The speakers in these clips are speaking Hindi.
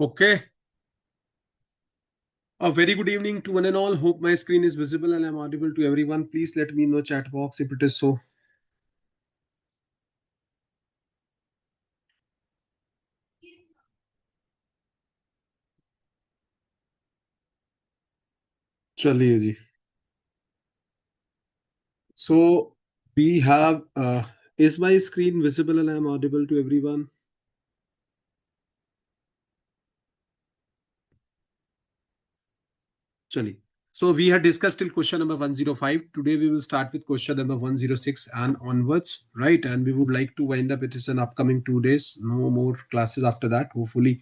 Okay. A very good evening to one and all. Hope my screen is visible and I'm audible to everyone. Please let me know chat box if it is so. चलिए जी. So we have is my screen visible and I'm audible to everyone? Chali. So we had discussed till question number 105. Today we will start with question number 106 and onwards, right? And we would like to wind up. It is an upcoming 2 days. No more classes after that. Hopefully,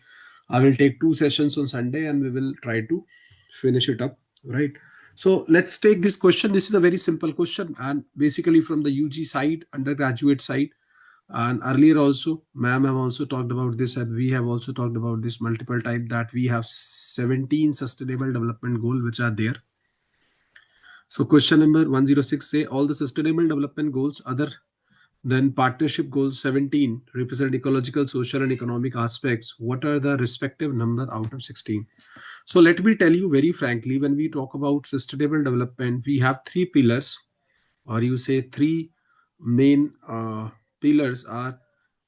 I will take 2 sessions on Sunday and we will try to finish it up, right? So let's take this question. This is a very simple question and basically from the UG side, undergraduate side. And earlier also, ma'am have also talked about this, and we have also talked about this multiple times that we have 17 sustainable development goals which are there. So question number 106 say all the sustainable development goals other than partnership goals 17 represent ecological, social, and economic aspects. What are the respective number out of 16? So let me tell you very frankly, when we talk about sustainable development, we have three pillars, or you say three main pillars are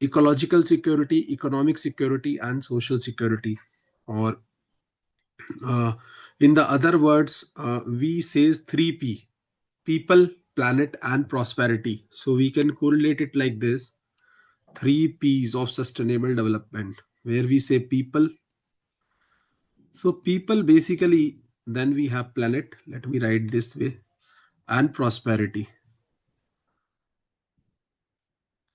ecological security, economic security, and social security. Or uh, in the other words, we says 3P: people, planet, and prosperity. So we can correlate it like this: 3Ps of sustainable development, where we say people. So people basically, then we have planet. Let me write this way, and prosperity.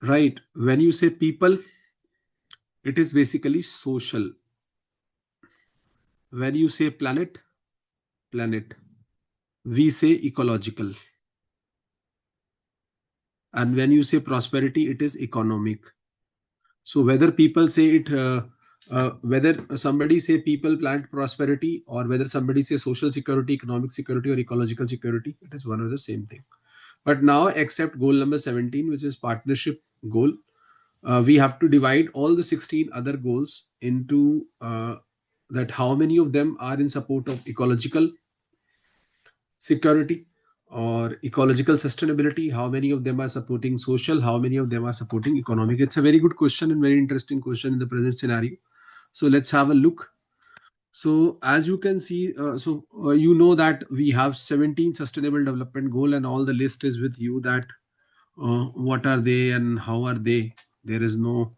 Right. When you say people, it is basically social. When you say planet, we say ecological. And when you say prosperity, it is economic. So whether people say it, whether somebody say people, planet, prosperity, or whether somebody say social security, economic security, or ecological security, it is one of the same thing. But now, except goal number 17, which is partnership goal, we have to divide all the 16 other goals into that how many of them are in support of ecological security or ecological sustainability, how many of them are supporting social, how many of them are supporting economic. It's a very good question and very interesting question in the present scenario. So let's have a look. So as you can see, you know that we have 17 sustainable development goal and all the list is with you that what are they and how are they. There is no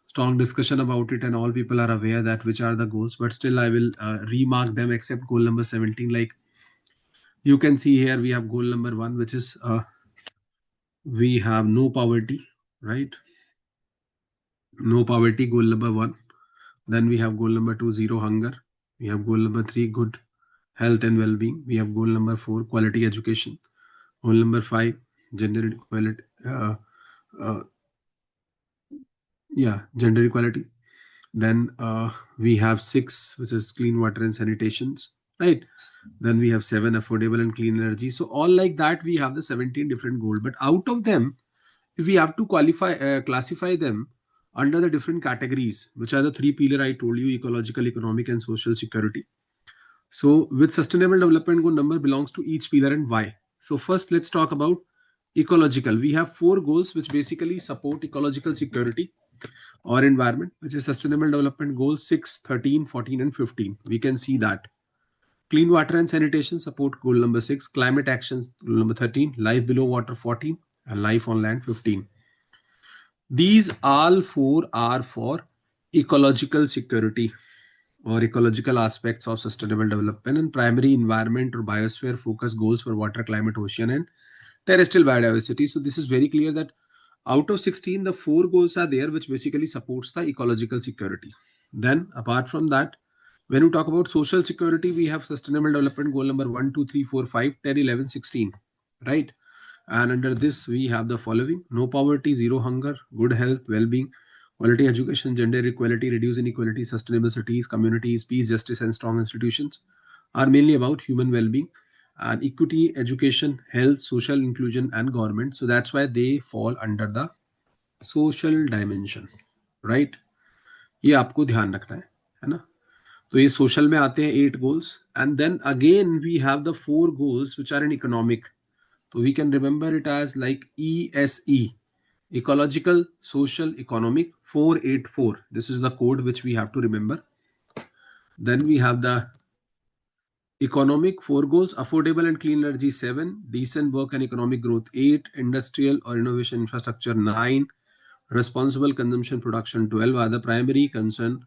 strong discussion about it and all people are aware that which are the goals, but still I will remark them except goal number 17. Like you can see here, we have goal number 1, which is we have no poverty, right? No poverty, goal number 1. Then we have goal number 2, zero hunger. We have goal number 3, good health and well-being. We have goal number 4, quality education. Goal number 5, gender equality. Uh, Gender equality. Then we have 6, which is clean water and sanitations, right? Then we have 7, affordable and clean energy. So all like that, we have the 17 different goals. But out of them, if we have to classify them under the different categories, which are the three pillar I told you: ecological, economic, and social security. So with sustainable development goal, number belongs to each pillar and why. So first, let's talk about ecological. We have 4 goals which basically support ecological security or environment, which is sustainable development goals 6, 13, 14, and 15. We can see that. Clean water and sanitation support goal number 6, climate actions goal number 13, life below water 14, and life on land 15. These all 4 are for ecological security or ecological aspects of sustainable development, and primary environment or biosphere focus goals for water, climate, ocean, and terrestrial biodiversity. So this is very clear that out of 16, the 4 goals are there which basically supports the ecological security. Then apart from that, when we talk about social security, we have sustainable development goal number 1, 2, 3, 4, 5, 10, 11, 16, right? And under this, we have the following: no poverty, zero hunger, good health, well-being, quality education, gender equality, reduce inequality, sustainable cities, communities, peace, justice, and strong institutions are mainly about human well-being and equity, education, health, social inclusion, and government. So that's why they fall under the social dimension, right? ये आपको ध्यान रखना है ना? तो ये सोशल में आते हैं 8 goals, and then again we have the 4 goals which are in economic. So we can remember it as like ESE, ecological, social, economic, 484. This is the code which we have to remember. Then we have the economic 4 goals: affordable and clean energy 7, decent work and economic growth 8, industrial or innovation infrastructure 9, responsible consumption production 12 are the primary concern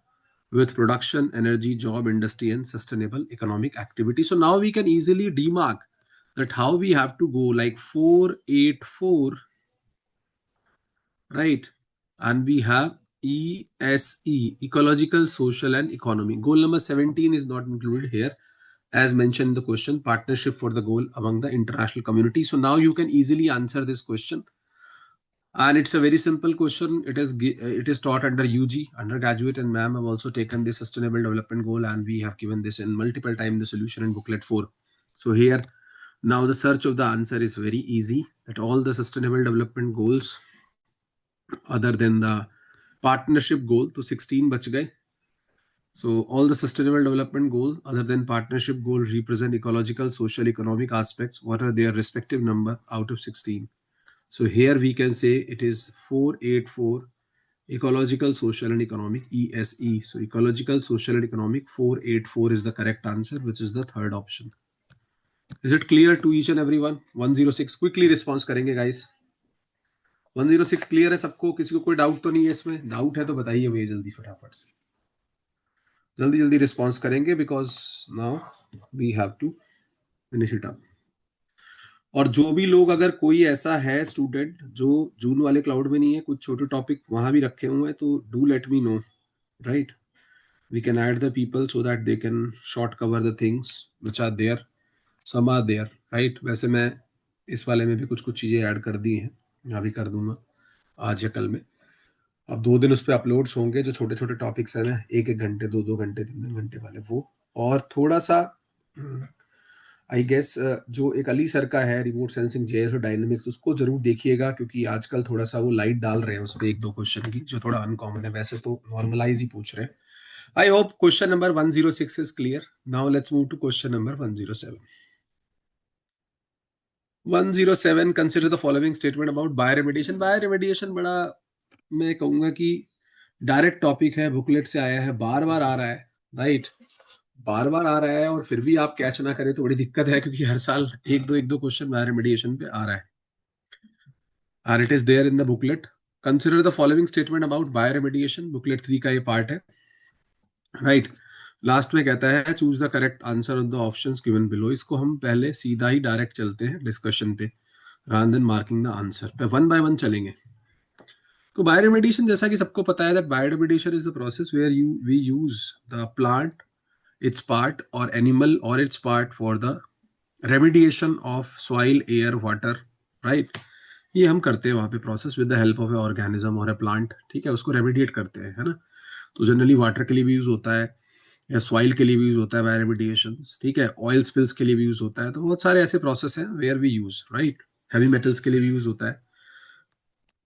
with production, energy, job, industry, and sustainable economic activity. So now we can easily demark that how we have to go, like 484, right? And we have ESE, ecological, social, and economic. Goal number 17 is not included here, as mentioned in the question, partnership for the goal among the international community. So now you can easily answer this question. And it's a very simple question. It is taught under UG, undergraduate, and ma'am have also taken the sustainable development goal, and we have given this in multiple times the solution in booklet 4. So here now the search of the answer is very easy, that all the sustainable development goals other than the partnership goal, to 16 bach gaye. So all the sustainable development goals other than partnership goal represent ecological, social, economic aspects. What are their respective number out of 16? So here we can say it is 484, ecological, social, and economic, ESE. So ecological, social, and economic 484 is the correct answer, which is the third option. Is it clear to each and everyone? 106 quickly response करेंगे guys. 106 क्लियर है सबको? किसी को कोई डाउट तो नहीं है इसमें? डाउट है तो बताइए भैया जल्दी फटाफट से, जल्दी जल्दी रिस्पॉन्स करेंगे, because now we have to finish it up. और जो भी लोग, अगर कोई ऐसा है स्टूडेंट जो जून वाले क्लाउड में नहीं है, कुछ छोटे टॉपिक वहां भी रखे हुए हैं, तो do let me know, right? We can add the people so that they can short cover the things which are there, some are there, right? वैसे मैं इस वाले में भी कुछ कुछ चीजें ऐड कर दी हैं, मैं भी कर दूंगा आज या कल में. अब 2 दिन उस पर अपलोड्स होंगे, जो छोटे छोटे टॉपिक्स हैं ना, 1-1 घंटे, 2-2 घंटे, 3-3 घंटे वाले, वो. और थोड़ा सा आई गेस जो एक अली सर का है रिमोट सेंसिंग जेएस और डायनेमिक्स, उसको जरूर देखिएगा, क्योंकि आजकल थोड़ा सा वो लाइट डाल रहे हैं उस पर 1-2 क्वेश्चन की, जो थोड़ा अनकॉमन है. वैसे तो नॉर्मलाइज ही पूछ रहे हैं. I hope question number 106 is clear. Now let's move to question number 107. 107, consider the following statement about bioremediation. Bioremediation बड़ा, मैं कहूंगा कि डायरेक्ट टॉपिक है, बुकलेट से आया है, बार बार आ रहा है, राइट? बार बार आ रहा है, और फिर भी आप कैच ना करें तो बड़ी दिक्कत है, क्योंकि हर साल एक दो क्वेश्चन बायोरेमेडिएशन पे आ रहा है. और it is there in the booklet. Consider the following statement about bioremediation, booklet 3 का ये पार्ट है, राइट? लास्ट में कहता है choose the correct answer on the options given below. इसको हम पहले सीधा ही डायरेक्ट चलते हैं डिस्कशन पे, rather than marking the answer पे. 1 बाय 1 चलेंगे. तो बायोरेमेडिएशन, जैसा कि सबको पता है, that bioremediation is the process where we use the plant, its part, or animal or its part for the remediation of soil, air, water, right? ये हम करते हैं वहां पे process with the help of A organism और ए प्लांट, ठीक है? उसको रेमिडिएट करते हैं, है ना? तो जनरली वाटर के लिए भी यूज होता है, या सॉइल के लिए भी यूज होता है बायोरेमेडिएशन, ठीक है? ऑयल स्पिल्स के लिए भी यूज होता है. तो बहुत सारे ऐसे प्रोसेस हैं where we use, right? Heavy metals के लिए भी यूज होता है.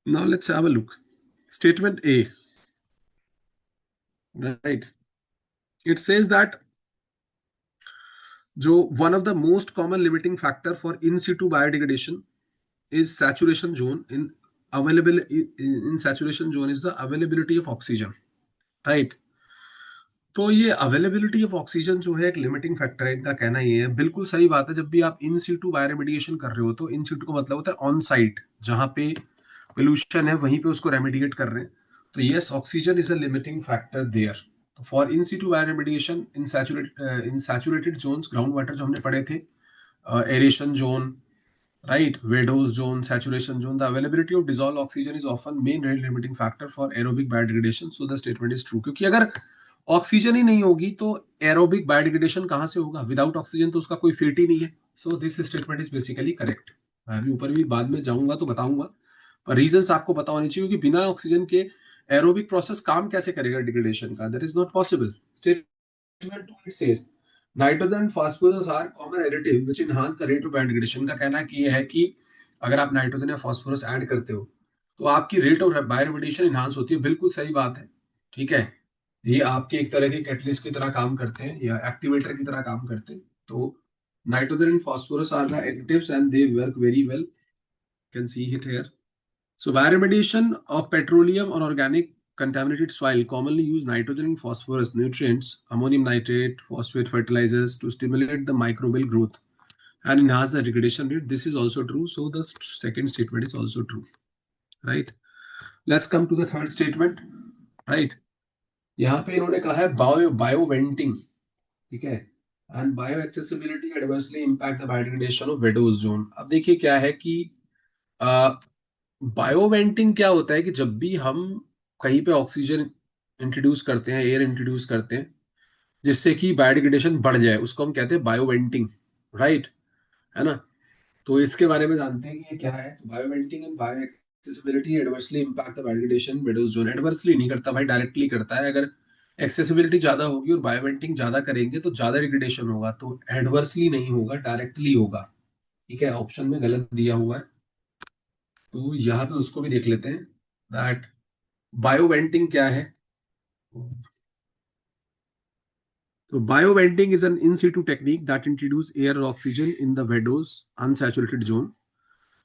Now let's have a look. Statement A, right? It says that जो one of the most common limiting factor for in situ biodegradation is saturation zone. In saturation zone is the availability of oxygen, right? तो ये अवेलेबिलिटी ऑफ ऑक्सीजन जो है एक लिमिटिंग फैक्टर है, इनका कहना ये है. बिल्कुल सही बात है. जब भी आप इन सीटू बायोरेमेडिएशन कर रहे हो, तो इन सीटू का मतलब होता है ऑन साइट, जहां पे पोल्यूशन है वहीं पे उसको रेमेडिएट कर रहे हैं. तो yes, oxygen is a limiting factor there. For in situ bioremediation in saturated zones, ground water जो हमने पढ़े थे, aeration zone, right? Vadose zone, saturation zone, the availability of dissolved oxygen is often main limiting factor for aerobic biodegradation. So the statement is true. क्योंकि अगर ऑक्सीजन ही नहीं होगी तो एरोबिक बायोडिग्रेडेशन कहां से होगा? विदाउट ऑक्सीजन तो उसका कोई फिट ही नहीं है. So this statement is basically correct. मैं अभी ऊपर भी बाद में जाऊंगा तो बताऊंगा, पर रीजंस आपको पता होने चाहिए, क्योंकि बिना ऑक्सीजन के एरोबिक प्रोसेस काम कैसे करेगा डिग्रेडेशन का? That is not possible. Statement 2 says nitrogen and phosphorus are common additive which enhance the rate of biodegradation. का कहना कि यह है कि अगर आप नाइट्रोजन या फास्फोरस ऐड करते हो तो आपकी रेट ऑफ बायोडिग्रेडेशन एनहांस होती है. बिल्कुल सही बात है, ठीक है? ये आपके एक तरह के कैटलिस्ट की तरह काम करते हैं या एक्टिवेटर की तरह काम करते हैं। तो nitrogen and phosphorus are the additives and they work very well, can see it here. So bioremediation of petroleum or organic contaminated soil commonly use nitrogen and phosphorus nutrients, ammonium nitrate, phosphate fertilizers to stimulate the microbial growth and enhance the degradation rate. This is also true. So the second statement is also true, right? Let's come to the third statement, right? यहाँ पे इन्होंने कहा है बायो वेंटिंग, ठीक है, and bio accessibility adversely impact the biodegradation of vadose zone. अब देखिए क्या है कि बायोवेंटिंग क्या होता है कि जब भी हम कहीं पे ऑक्सीजन इंट्रोड्यूस करते हैं, एयर इंट्रोड्यूस करते हैं जिससे कि बायोडिग्रेडेशन बढ़ जाए, उसको हम कहते हैं बायोवेंटिंग, राइट, है ना। तो इसके बारे में जानते हैं कि ये क्या है। तो bioventing and bio accessibility adversely impact the biodegradation windows zone. Adversely नहीं करता भाई, डायरेक्टली करता है। अगर एक्सेसिबिलिटी ज्यादा होगी और बायोवेंटिंग ज्यादा करेंगे तो ज्यादा डिग्रेडेशन होगा, तो एडवर्सली नहीं होगा, डायरेक्टली होगा, ठीक है। ऑप्शन में गलत दिया हुआ है, तो यहाँ पे उसको भी देख लेते हैं दैट बायोवेंटिंग क्या है। तो बायोवेंटिंग is an in situ technique that introduce air or oxygen in the vadose unsaturated zone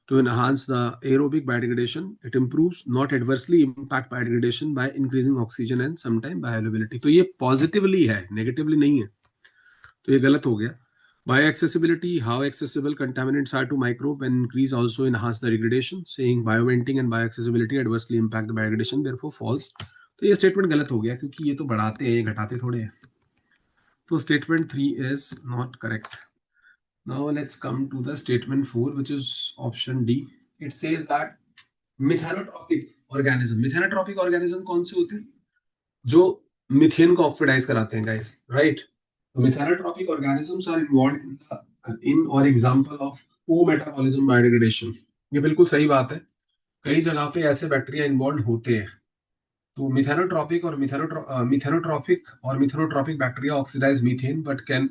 to enhance the aerobic biodegradation. It improves, not adversely impact biodegradation by increasing oxygen and sometime bioavailability. तो ये पॉजिटिवली है, नेगेटिवली नहीं है, तो ये गलत हो गया। Bioaccessibility, how accessible contaminants are to microbe and increase also enhance the degradation. Saying bioventing and bioaccessibility adversely impact the biodegradation, therefore false. तो ये स्टेटमेंट गलत हो गया क्योंकि ये तो बढ़ाते हैं, ये घटाते थोड़े हैं। So statement 3 is not correct. Now let's come to the statement 4, which is option D. It says that methanotrophic organism, methanotrophic organism कौन से होते हैं? जो मीथेन को ऑक्सीडाइज कराते हैं guys, right. Methanotrophic organisms are involved in और एग्जांपल ऑफ को-मेटाबॉलिज्म बायोडिग्रेडेशन। ये बिल्कुल सही बात है, कई जगह पे ऐसे बैक्टीरिया इन्वॉल्व होते हैं। तो मिथेनोट्रॉपिक और methanotrophic bacteria oxidize methane but can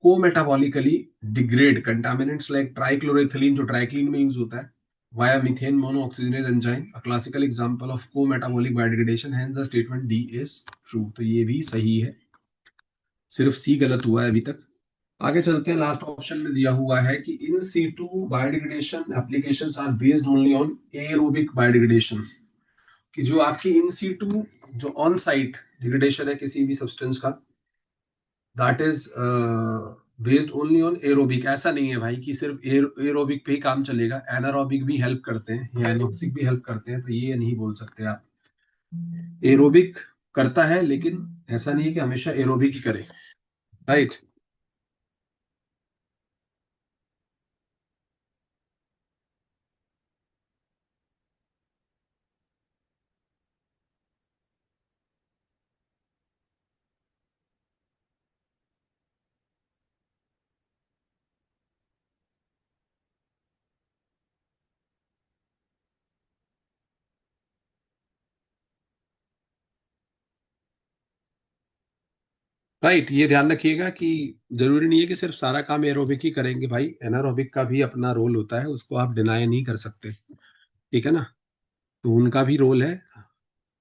co-metabolically degrade contaminants like trichloroethylene, जो ट्राइक्लिन में यूज होता है, via methane monooxygenase enzyme, a classical example of co-metabolic biodegradation. Hence the statement D is true. तो ये भी सही है, सिर्फ सी गलत हुआ है अभी तक। आगे चलते हैं, लास्ट ऑप्शन में दिया हुआ है कि in situ biodegradation applications are based only on aerobic biodegradation, कि जो आपकी इन सीटू जो ऑन साइट डिग्रेडेशन है किसी भी सब्सटेंस का, that is based only on aerobic. ऐसा नहीं है भाई कि सिर्फ एरोबिक पे ही काम चलेगा, एनारोबिक भी हेल्प करते हैं या एनोक्सिक भी हेल्प करते हैं, तो ये नहीं बोल सकते आप। एरोबिक करता है लेकिन ऐसा नहीं है कि हमेशा एरोबिक ही करे, राइट। राइट, ये ध्यान रखिएगा कि जरूरी नहीं है कि सिर्फ सारा काम एरोबिक ही करेंगे भाई, एनारोबिक का भी अपना रोल होता है, उसको आप डिनाई नहीं कर सकते, ठीक है ना। तो उनका भी रोल है।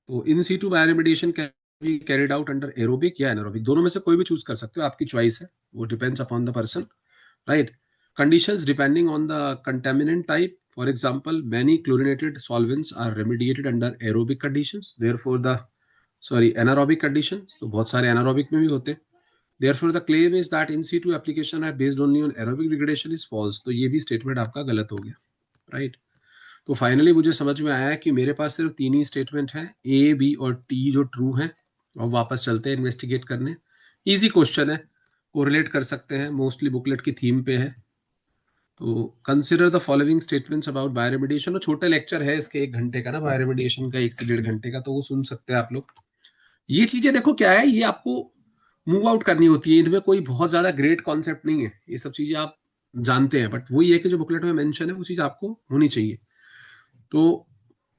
तो in situ bioremediation can be carried out under aerobic या एनारोबिक, दोनों में से कोई भी चूज कर सकते हो, आपकी चॉइस है, वो depends upon the person, right. Conditions depending on the contaminant type. For example, many chlorinated solvents are remediated under aerobic conditions. Therefore, anaerobic conditions. तो बहुत सारे anaerobic में भी होते हैं। Therefore, the claim is that in situ application है based only on aerobic degradation is false. तो ये भी statement आपका गलत हो गया, right? तो फाइनली मुझे समझ में आया कि मेरे पास सिर्फ 3 ही स्टेटमेंट हैं, ए, बी और टी जो ट्रू हैं। और वापस चलते हैं इन्वेस्टिगेट करने। इजी क्वेश्चन है, कोरिलेट कर सकते हैं, मोस्टली बुकलेट की थीम पे है। तो consider the following statements about bioremediation. और छोटा लेक्चर है इसके 1 घंटे का ना, बायोरेमेडिएशन का 1 से 1.5 घंटे का, तो वो सुन सकते हैं आप लोग। ये चीजें देखो क्या है, ये आपको मूव आउट करनी होती है, इनमें कोई बहुत ज्यादा ग्रेट कॉन्सेप्ट नहीं है, ये सब चीजें आप जानते हैं, बट वही है कि जो बुकलेट में मेंशन है वो चीज आपको होनी चाहिए। तो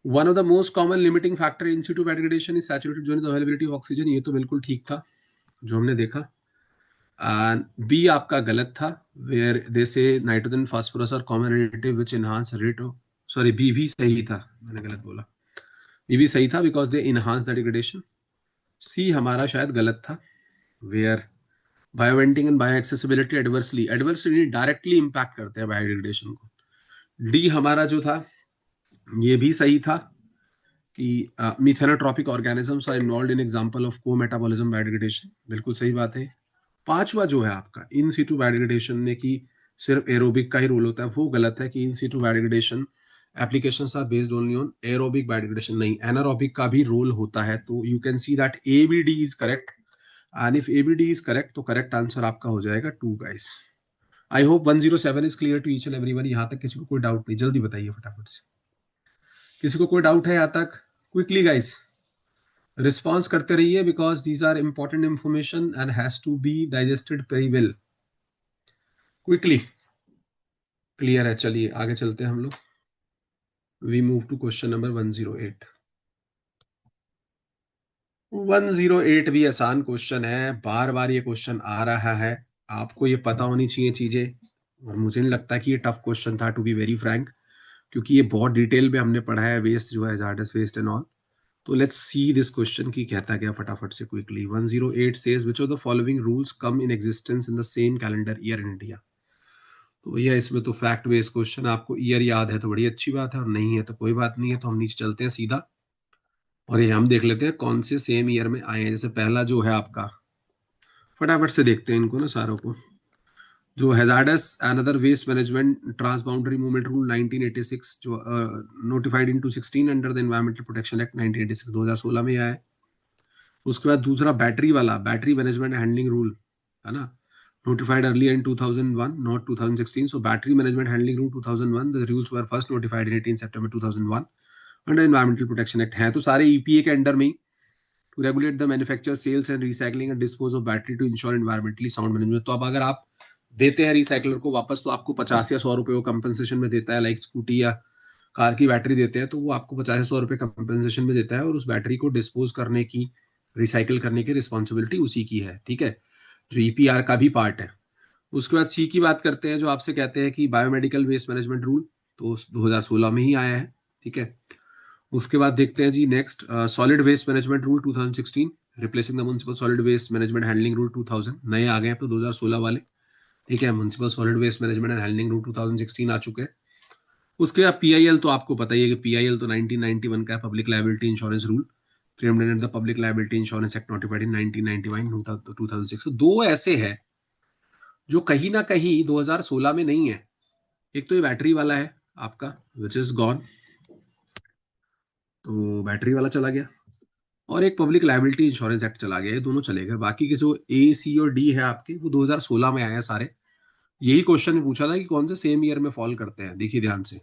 one of the most common limiting factor in Situ biodegradation is saturated zone availability of oxygen. ये तो बिल्कुल ठीक था जो हमने देखा। बी आपका गलत था, where they say nitrogen phosphorus और common additive which enhance rate of, sorry B भी सही था, मैंने गलत बोला, बी भी सही था because they enhance the degradation. C हमारा शायद गलत था, where bioventing and bio accessibility adversely directly impact करते हैं बायोडिग्रेडेशन को। डी हमारा जो था ये भी सही था कि methanotrophic organisms are involved in example of co-metabolism biodegradation, बिल्कुल सही बात है। पांचवा जो है आपका इन सीटू बायोडिग्रेडेशन में कि सिर्फ एरोबिक का ही रोल होता है, वो गलत है कि in situ biodegradation applications are based only on aerobic biodegradation, नहीं, एनारोबिक का भी रोल होता है। तो you can see that A B D is correct, and if A B D is correct तो करेक्ट आंसर आपका हो जाएगा 2 guys. I hope 107 is clear to each and everyone. यहाँ तक किसी को कोई डाउट नहीं, जल्दी बताइए फटाफट से, किसी को कोई डाउट है यहाँ तक? क्विकली गाइस रिस्पॉन्स करते रहिए, because these are important information and has to be digested very well. Quickly clear है? चलिए आगे चलते हैं हम लोग। We move to question number 108। 108 भी आसान क्वेश्चन है, बार बार ये क्वेश्चन आ रहा है, आपको ये पता होनी चाहिए चीजें, और मुझे नहीं लगता कि ये टफ क्वेश्चन था टू बी वेरी फ्रैंक, क्योंकि ये बहुत डिटेल में हमने पढ़ा है वेस्ट जो है, हैजार्डस वेस्ट एंड ऑल। तो लेट्स सी दिस क्वेश्चन की कहता क्या फटाफट से quickly. 108 says which of the following rules come in existence in the same calendar year in India. तो भैया इसमें तो फैक्ट बेस्ड क्वेश्चन, आपको ईयर याद है तो बड़ी अच्छी बात है, और नहीं है तो कोई बात नहीं है। तो हम नीचे चलते हैं सीधा, और ये हम देख लेते हैं कौन से सेम ईयर में आए हैं। जैसे पहला जो है आपका, फटाफट से देखते हैं इनको ना सारों को। जो hazardous and other waste management transboundary movement rule 1986 जो notified in 2016 under the environmental protection act 1986 2016 में आया है। उसके बाद दूसरा बैटरी वाला, बैटरी मैनेजमेंट हैंडलिंग रूल है ना, notified earlier in 2001, not 2016. So battery management handling rule 2001, the rules were first notified in 18 September 2001 under environmental protection act। है तो सारे EPA के अंडर में, to regulate the manufacture, sales and recycling and dispose of battery to ensure environmentally sound management। तो अब अगर आप देते हैं रिसाइकलर को वापस, तो आपको 50 या 100 रुपए वो कंपनसेशन में देता है, लाइक स्कूटी या कार की बैटरी देते हैं तो वो आपको 50 या 100 रुपए कंपनसेशन में देता है, और उस बैटरी को डिस्पोज करने की, रिसाइकिल करने की रिस्पॉन्सिबिलिटी उसी की है, ठीक है, जो ईपीआर का भी पार्ट है। उसके बाद सी की बात करते हैं, जो आपसे कहते हैं कि बायोमेडिकल वेस्ट मैनेजमेंट रूल, तो 2016 में ही आया है, ठीक है। उसके बाद देखते हैं जी next, solid waste management rule 2016, replacing the municipal solid waste management handling rule 2000, नए आ गए हैं तो 2016 वाले, ठीक है। Municipal solid waste management and handling rule 2016 आ चुके हैं। उसके बाद पीआईएल तो आपको पता ही है कि पीआईएल तो 1991 का है, public liability insurance rule, framed under the public liability insurance act notified in 1991 2006। दो ऐसे है जो कहीं ना कहीं 2016 में नहीं है। एक तो ये बैटरी वाला है आपका, विच इज गॉन, तो बैटरी वाला चला गया, और एक पब्लिक लायबिलिटी इंश्योरेंस एक्ट चला गया, ये दोनों चले गए। बाकी के जो ए सी और डी है आपके, वो 2016 में आए हैं सारे। यही क्वेश्चन में पूछा था कि कौन से सेम ईयर में फॉल करते हैं, देखिए ध्यान से।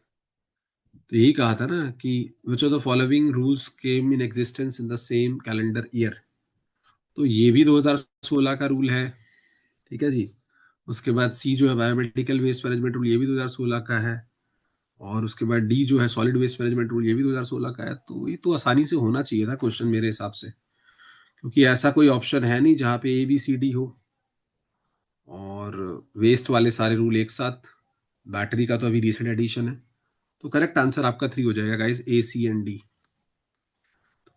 तो यही कहा था ना कि which of the following rules came in existence in the same calendar year, तो ये भी 2016 का रूल है, ठीक है जी। उसके बाद सी जो है बायोमेडिकल वेस्ट मैनेजमेंट रूल, ये भी 2016 का है, और उसके बाद डी जो है सॉलिड वेस्ट मैनेजमेंट रूल, ये भी 2016 का है। तो ये तो आसानी से होना चाहिए था क्वेश्चन मेरे हिसाब से, क्योंकि ऐसा कोई ऑप्शन है नहीं जहाँ पे ए बी सी डी हो, और वेस्ट वाले सारे रूल एक साथ, बैटरी का तो अभी रिसेंट एडिशन है। तो करेक्ट आंसर आपका 3 हो जाएगा guys, A C and D.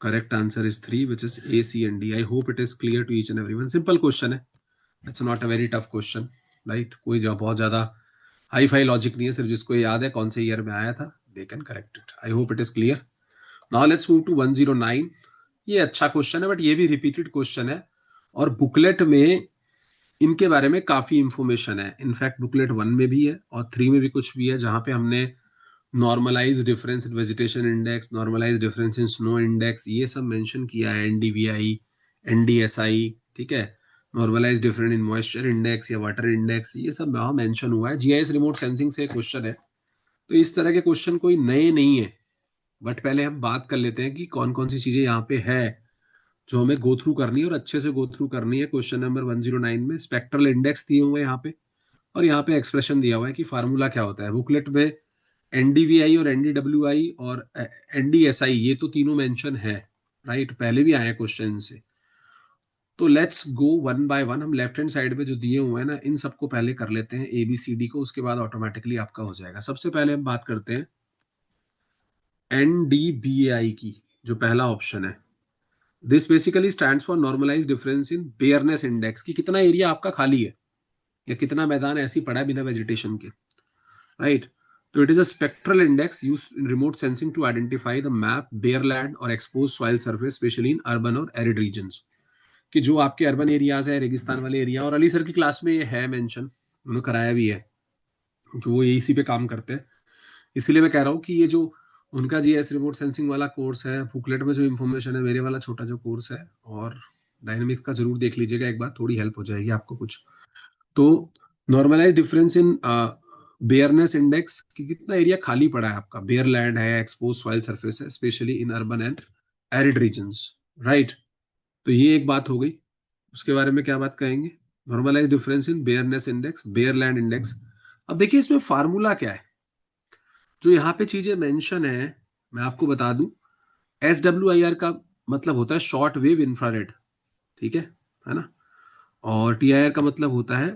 Correct answer is 3 which is A C and D. I hope it is clear to each and everyone. Simple question है, it's not a very tough question, right. कोई जो बहुत ज्यादा हाई फाई लॉजिक नहीं है, सिर्फ जिसको याद है कौन से ईयर में आया था, they can correct it. I hope it is clear. Now let's move to 109। ये अच्छा क्वेश्चन है, बट ये भी रिपीटेड क्वेश्चन है, और बुकलेट में इनके बारे में काफी इंफॉर्मेशन है। इनफैक्ट बुकलेट 1 में भी है और 3 में भी कुछ भी है, जहां पे हमने normalize difference in vegetation index, normalize difference in snow index, ये सब मेंशन किया है, एनडीवीआई, एनडीएसआई, ठीक है, normalize difference in moisture index या वाटर इंडेक्स, ये सब वहां मेंशन हुआ है। जीआईएस रिमोट सेंसिंग से क्वेश्चन है, तो इस तरह के क्वेश्चन कोई नए नहीं है, बट पहले हम बात कर लेते हैं कि कौन कौन सी चीजें यहाँ पे है जो हमें गो थ्रू करनी है, और अच्छे से गो थ्रू करनी है। क्वेश्चन नंबर 109 में स्पेक्ट्रल इंडेक्स दिए हुए हैं यहाँ पे, और यहाँ पे एक्सप्रेशन दिया हुआ है कि फार्मूला क्या होता है। बुकलेट में एनडीवीआई और एनडीडब्ल्यूआई और एनडीएसआई, ये तो तीनों मेंशन है, राइट, पहले भी आया क्वेश्चन से। तो let's go one by one. हम लेफ्ट हैंड साइड पे जो दिए हुए हैं ना, इन सबको पहले कर लेते हैं ए बी सी डी को, उसके बाद ऑटोमेटिकली आपका हो जाएगा। सबसे पहले हम बात करते हैं एनडीबीआई की, जो पहला ऑप्शन है, this basically stands for normalize difference in bareness index, कि कितना एरिया आपका खाली है या कितना मैदान ऐसी पड़ा है बिना वेजिटेशन के, राइट? तो it is a spectral index use in remote sensing to identify the map bare land और expose soil surface, specially in urban और एरिड रीजन्स, कि जो आपके अर्बन एरियाज है, रेगिस्तान वाले एरिया, और अली सर की क्लास में ये है मेंशन, उन्होंने कराया भी है, क्योंकि वो इसी पे काम करते हैं। इसीलिए मैं कह रहा हूँ कि ये जो उनका जीएस रिमोट सेंसिंग वाला कोर्स है, बुकलेट में जो इन्फॉर्मेशन है, मेरे वाला छोटा जो कोर्स है, और डायनेमिक्स का जरूर देख लीजिएगा एक बार, थोड़ी हेल्प हो जाएगी आपको कुछ। तो normalize difference in bareness index, कि कितना एरिया खाली पड़ा है आपका, बेयर लैंड है, एक्सपोज सॉइल सरफेस है, specially in urban and arid regions, right? तो ये एक बात हो गई। उसके बारे में क्या बात कहेंगे? Normalize difference in bareness index, bare land index. अब देखिए इसमें फार्मूला क्या है, जो यहाँ पे चीजें मेंशन है, मैं आपको बता दूं। SWIR का मतलब होता है शॉर्ट वेव इंफ्रारेड, ठीक है ना? और TIR का मतलब होता है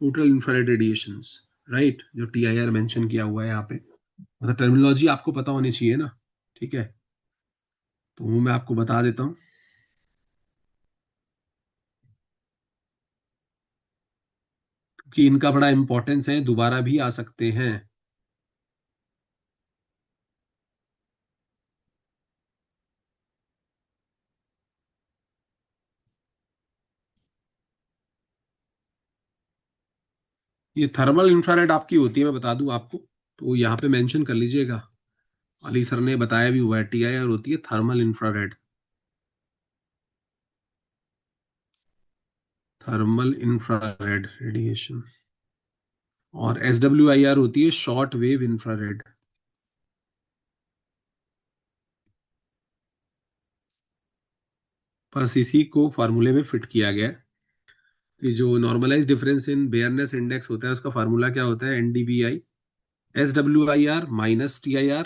टोटल इंफ्रारेड रेडिएशंस, राइट? जो TIR मेंशन किया हुआ है यहाँ पे, मतलब टर्मिनोलॉजी आपको पता होनी चाहिए ना, ठीक है? तो वो मैं आपको बता देता हूँ कि इनका बड़ा इंपॉर्टेंस है, दोबारा भी आ सकते हैं। ये थर्मल इंफ्रारेड आपकी होती है, मैं बता दूं आपको, तो यहाँ पे मेंशन कर लीजिएगा। अली सर ने बताया भी हुआ है, TIR होती है thermal infrared, thermal infrared radiation. और SWIR होती है शॉर्ट वेव इंफ्रारेड। बस इसी को फार्मूले में फिट किया गया है कि जो normalize difference in bareness index होता है, उसका फार्मूला क्या होता है? NDBI SWIR minus TIR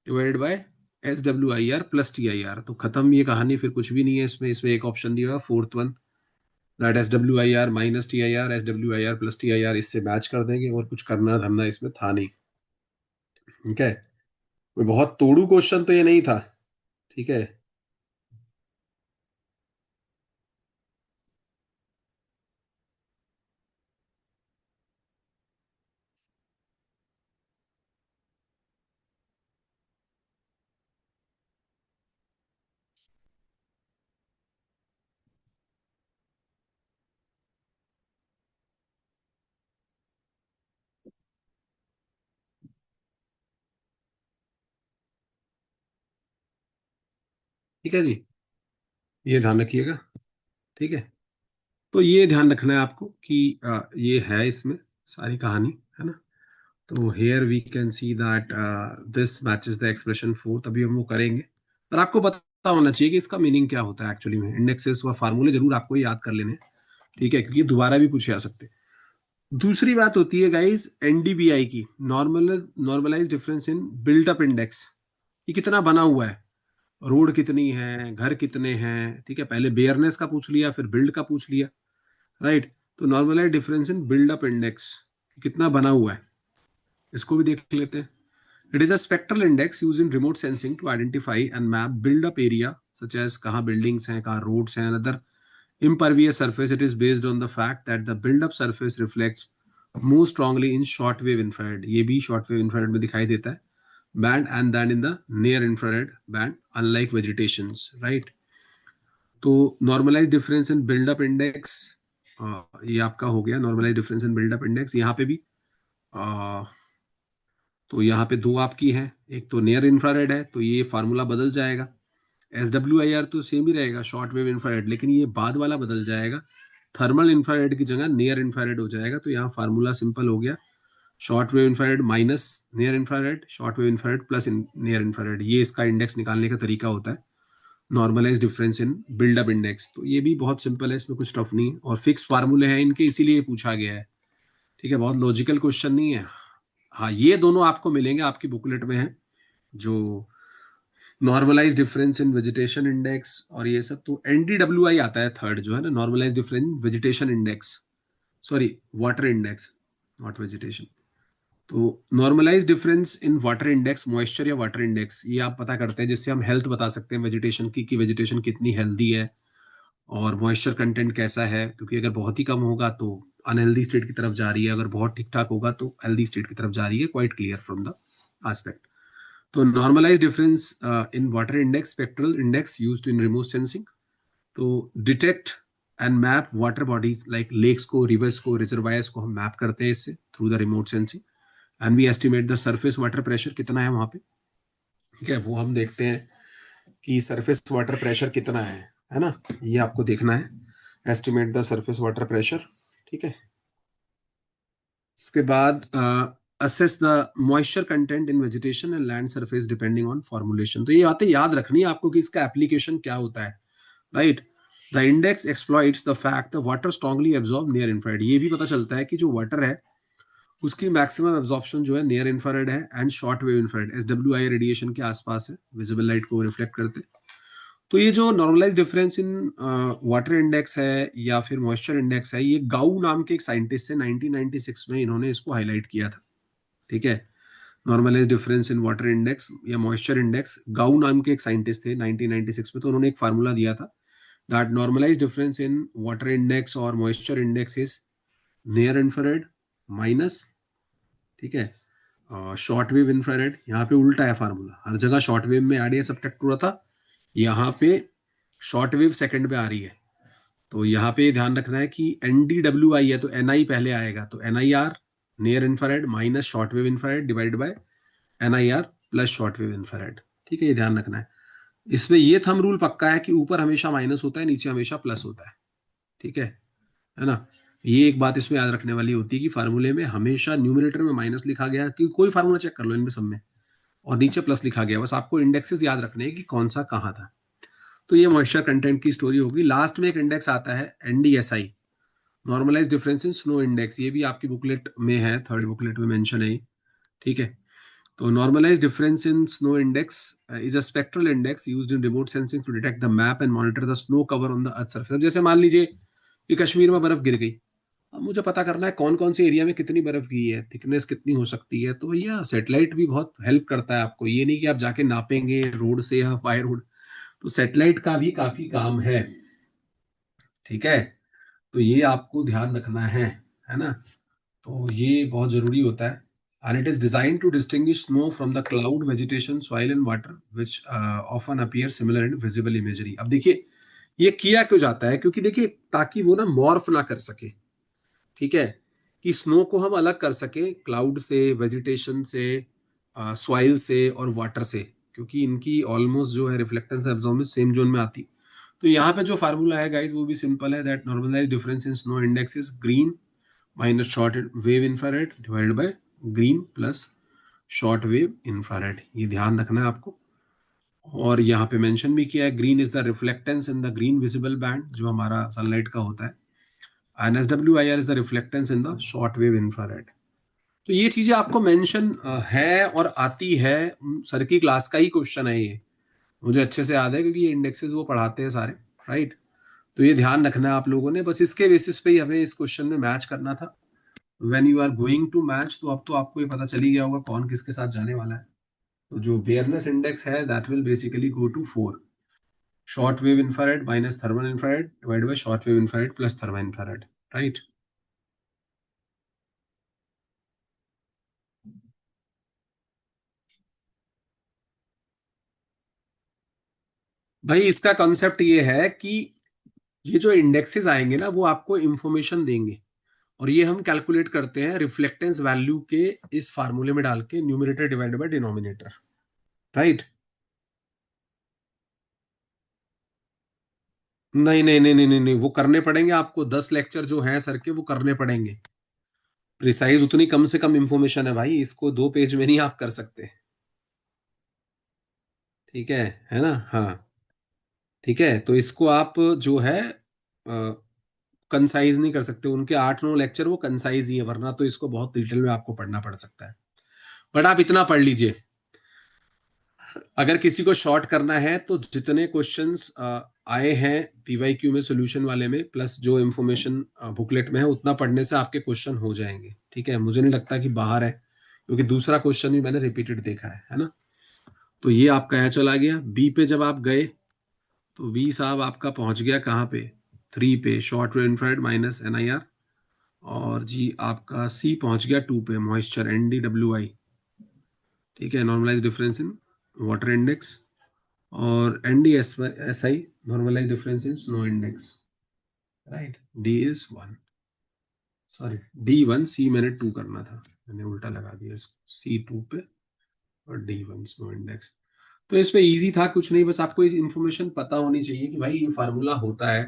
divided by SWIR plus TIR। तो खत्म ये कहानी, फिर कुछ भी नहीं है इसमें। इसमें एक ऑप्शन दिया हुआ fourth one, that SWIR minus TIR, SWIR plus TIR, इससे मैच कर देंगे, और कुछ करना धरना इसमें था नहीं, ठीक है? कोई बहुत तोड़ू क्वेश्चन तो ये नहीं था, ठीक है? ठीक है जी, ये ध्यान रखिएगा, ठीक है? तो ये ध्यान रखना है आपको कि ये है इसमें सारी कहानी, है ना? तो here we can see that this matches the expression fourth, अभी हम वो करेंगे। पर आपको पता होना चाहिए कि इसका मीनिंग क्या होता है एक्चुअली में। इंडेक्सेस व फार्मूले जरूर आपको याद कर लेने हैं, ठीक है? क्योंकि दोबारा भी पूछे आ सकते हैं। दूसरी बात होती है गाइस NDBI की, normalize difference in built up index, ये कितना बना हुआ है, रोड कितनी है, घर कितने हैं, ठीक है? पहले बेयरनेस का पूछ लिया, फिर बिल्ड का पूछ लिया, राइट? तो normalize difference in built up index कितना बना हुआ है, इसको भी देख लेते हैं। It is a spectral index use in remote sensing to identify and map built up area such as कहाँ बिल्डिंग्स हैं, कहाँ रोड्स हैं, other impervious surface. It is based on the fact that the build-up surface reflects more strongly in short wave infrared, ये भी short wave infrared में दिखाई देता है band, and then in the near infrared band, unlike vegetations, right? तो normalized difference in build-up index, ये आपका हो गया normalized difference in build-up index। यहाँ पे भी uh, तो यहाँ पे दो आपकी है, एक तो नियर इंफ्रारेड है, तो ये फार्मूला बदल जाएगा। SWIR तो सेम ही रहेगा, शॉर्ट वेव इंफ्रारेड, लेकिन ये बाद वाला बदल जाएगा, थर्मल इंफ्रारेड की जगह नियर इंफ्रारेड हो जाएगा। तो यहाँ फार्मूला सिंपल हो गया, short wave infrared minus near infrared, short wave infrared plus near infrared, ये इसका इंडेक्स निकालने का तरीका होता है, normalize difference in built up index. तो ये भी बहुत सिंपल है, इसमें कुछ टफ नहीं है, और फिक्स फार्मूले हैं इनके, इसीलिए पूछा गया है, ठीक है? बहुत लॉजिकल क्वेश्चन नहीं है। हाँ, ये दोनों आपको मिलेंगे, आपकी बुकलेट में है, जो normalize difference in vegetation index और ये सब। तो NDWI आता है थर्ड, जो है ना, normalize difference vegetation index, sorry water index, not vegetation. तो normalize difference in water index, moisture या वाटर इंडेक्स, ये आप पता करते हैं जिससे हम हेल्थ बता सकते हैं वेजिटेशन की, कि वेजिटेशन कितनी हेल्दी है और मॉइस्चर कंटेंट कैसा है, क्योंकि अगर बहुत ही कम होगा तो अनहेल्दी स्टेट की तरफ जा रही है, अगर बहुत ठीक ठाक होगा तो हेल्दी स्टेट की तरफ जा रही है, quite clear from the aspect. तो normalize difference in water index, spectral index used in remote sensing. To detect and map water bodies like lakes को, रिवर्स को, रिजर्वायर्स को हम मैप करते हैं इससे through the remote sensing. And we estimate the surface water pressure कितना है वहां पे. ठीक है, वो हम देखते हैं कि सरफेस वाटर प्रेशर कितना है ना, ये आपको देखना है. Estimate the surface water pressure. ठीक है, उसके बाद assess the moisture content in vegetation and land surface depending on formulation. तो ये बातें याद रखनी है आपको कि इसका एप्लीकेशन क्या होता है, right. The index exploits the fact the water strongly absorb near infrared. ये भी पता चलता है कि जो वाटर है उसकी मैक्सिमम एब्जॉर्प्शन जो है नियर इंफ्रारेड है and short wave infrared, SWI radiation के आसपास है, विजिबल लाइट को रिफ्लेक्ट करते. तो ये जो normalize difference in water index है या फिर मॉइस्चर इंडेक्स है, ये गाउ नाम के एक साइंटिस्ट से 1996 में इन्होंने इसको हाईलाइट किया था. ठीक है, normalize difference in water index या मॉइस्चर इंडेक्स, गाउ नाम के एक साइंटिस्ट थे 1996 में. तो उन्होंने एक फार्मूला दिया था that normalize difference in water index और moisture index is near infrared minus, ठीक है, शॉर्ट वेव इंफ्रारेड. यहाँ पे उल्टा है फार्मूला, हर जगह शॉर्ट वेव में आर सब्ट्रैक्ट हो रहा था, यहाँ पे शॉर्ट वेव सेकंड में आ रही है. तो यहाँ पे ध्यान रखना है कि NDWI है तो NI पहले आएगा, तो NIR near infrared minus short wave infrared divide bye NIR plus short wave infrared. ठीक है, ये ध्यान रखना है. इसमें ये थंब रूल पक्का है कि ऊपर हमेशा माइनस होता है, नीचे हमेशा प्लस होता है. ठीक है ना. ये एक बात इसमें याद रखने वाली होती है कि फार्मूले में हमेशा न्यूमरेटर में माइनस लिखा गया, कि कोई फार्मूला चेक कर लो इनमें सब में, और नीचे प्लस लिखा गया. बस आपको इंडेक्सेस याद रखने हैं कि कौन सा कहाँ था. तो ये मॉइस्चर कंटेंट की स्टोरी होगी. लास्ट में एक इंडेक्स आता है NDSI, normalize difference in snow index. ये भी आपकी बुकलेट में है, थर्ड बुकलेट में मेंशन है. ठीक है, तो normalize difference in snow index is a spectral index used in remote sensing to detect the map and monitor the snow cover on the earth surface. जैसे मान लीजिए कि कश्मीर में बर्फ गिर गई, अब मुझे पता करना है कौन कौन से एरिया में कितनी बर्फ गिरी है, थिकनेस कितनी हो सकती है. तो भैया सैटेलाइट भी बहुत हेल्प करता है आपको. ये नहीं कि आप जाके नापेंगे रोड से या बाय रोड, तो सैटेलाइट का भी काफी काम है. ठीक है, तो ये आपको ध्यान रखना है ना. तो ये बहुत जरूरी होता है. And it is designed to distinguish snow from the cloud, vegetation, soil and water, which often appear similar in visible imagery. अब देखिए ये किया क्यों जाता है, क्योंकि देखिए ताकि वो ना मॉर्फ ना कर सके. ठीक है, कि स्नो को हम अलग कर सके क्लाउड से, वेजिटेशन से, सॉइल से और वाटर से, क्योंकि इनकी ऑलमोस्ट जो है रिफ्लेक्टेंस एब्जॉर्बेंस सेम जोन में आती. तो यहाँ पे जो फार्मूला है गाइस वो भी सिंपल है, that normalize difference in snow index is green minus short wave infrared divided by green plus short wave infrared. ये ध्यान रखना है आपको. और यहाँ पे मेंशन भी किया है, green is the reflectance in the green visible band जो हमारा सनलाइट का होता है, and SWIR is the reflectance in the short wave infrared. तो ये चीजें आपको मेंशन है और आती है, सर की क्लास का ही क्वेश्चन है ये, मुझे अच्छे से याद है क्योंकि ये इंडेक्सेस वो पढ़ाते हैं सारे, राइट. तो ये ध्यान रखना है आप लोगों ने, बस इसके बेसिस पे ही हमें इस क्वेश्चन में मैच करना था. When you are going to match, तो अब तो आपको ये पता चल ही गया होगा कौन किसके साथ जाने वाला है. तो जो बेयरनेस इंडेक्स है that will basically go to 4, short wave infrared minus thermal infrared divide by short wave infrared plus thermal infrared, right. भाई इसका कॉन्सेप्ट ये है कि ये जो इंडेक्सेस आएंगे ना वो आपको इंफॉर्मेशन देंगे, और ये हम कैलकुलेट करते हैं रिफ्लेक्टेंस वैल्यू के इस फार्मूले में डाल के, numerator divided by denominator, right. नहीं नहीं नहीं नहीं नहीं नहीं, वो करने पड़ेंगे आपको, 10 लेक्चर जो हैं सर के वो करने पड़ेंगे. प्रिसाइज उतनी कम से कम इंफॉर्मेशन है भाई, इसको 2 पेज में नहीं आप कर सकते. ठीक है ना. हाँ, ठीक है, तो इसको आप जो है कंसाइज नहीं कर सकते. उनके 8-9 लेक्चर वो कंसाइज ही है, वरना तो इसको बहुत डिटेल में आपको पढ़ना पड़ सकता है. बट आप इतना पढ़ लीजिए, अगर किसी को शॉर्ट करना है तो जितने क्वेश्चंस आए हैं PYQ में सोल्यूशन वाले में, प्लस जो इंफॉर्मेशन बुकलेट में है, उतना पढ़ने से आपके क्वेश्चन हो जाएंगे. ठीक है, मुझे नहीं लगता कि बाहर है क्योंकि दूसरा क्वेश्चन भी मैंने रिपीटेड देखा है ना। तो ये आपका यहाँ चला गया। बी पे जब आप गए तो बी साहब आपका पहुंच गया कहाँ पे, 3 पे, short wave infrared minus NIR। और जी आपका सी पहुंच गया 2 पे, मॉइस्चर NDWI। ठीक है, normalize difference in water index. और NDSI, normalize difference in snow index. Right, D is 1, sorry D1, C मैंने 2 करना था, मैंने उल्टा लगा दिया, सी 2 पे और D1 स्नो इंडेक्स। तो इस पे इजी था, कुछ नहीं, बस आपको इन्फॉर्मेशन पता होनी चाहिए कि भाई ये फार्मूला होता है।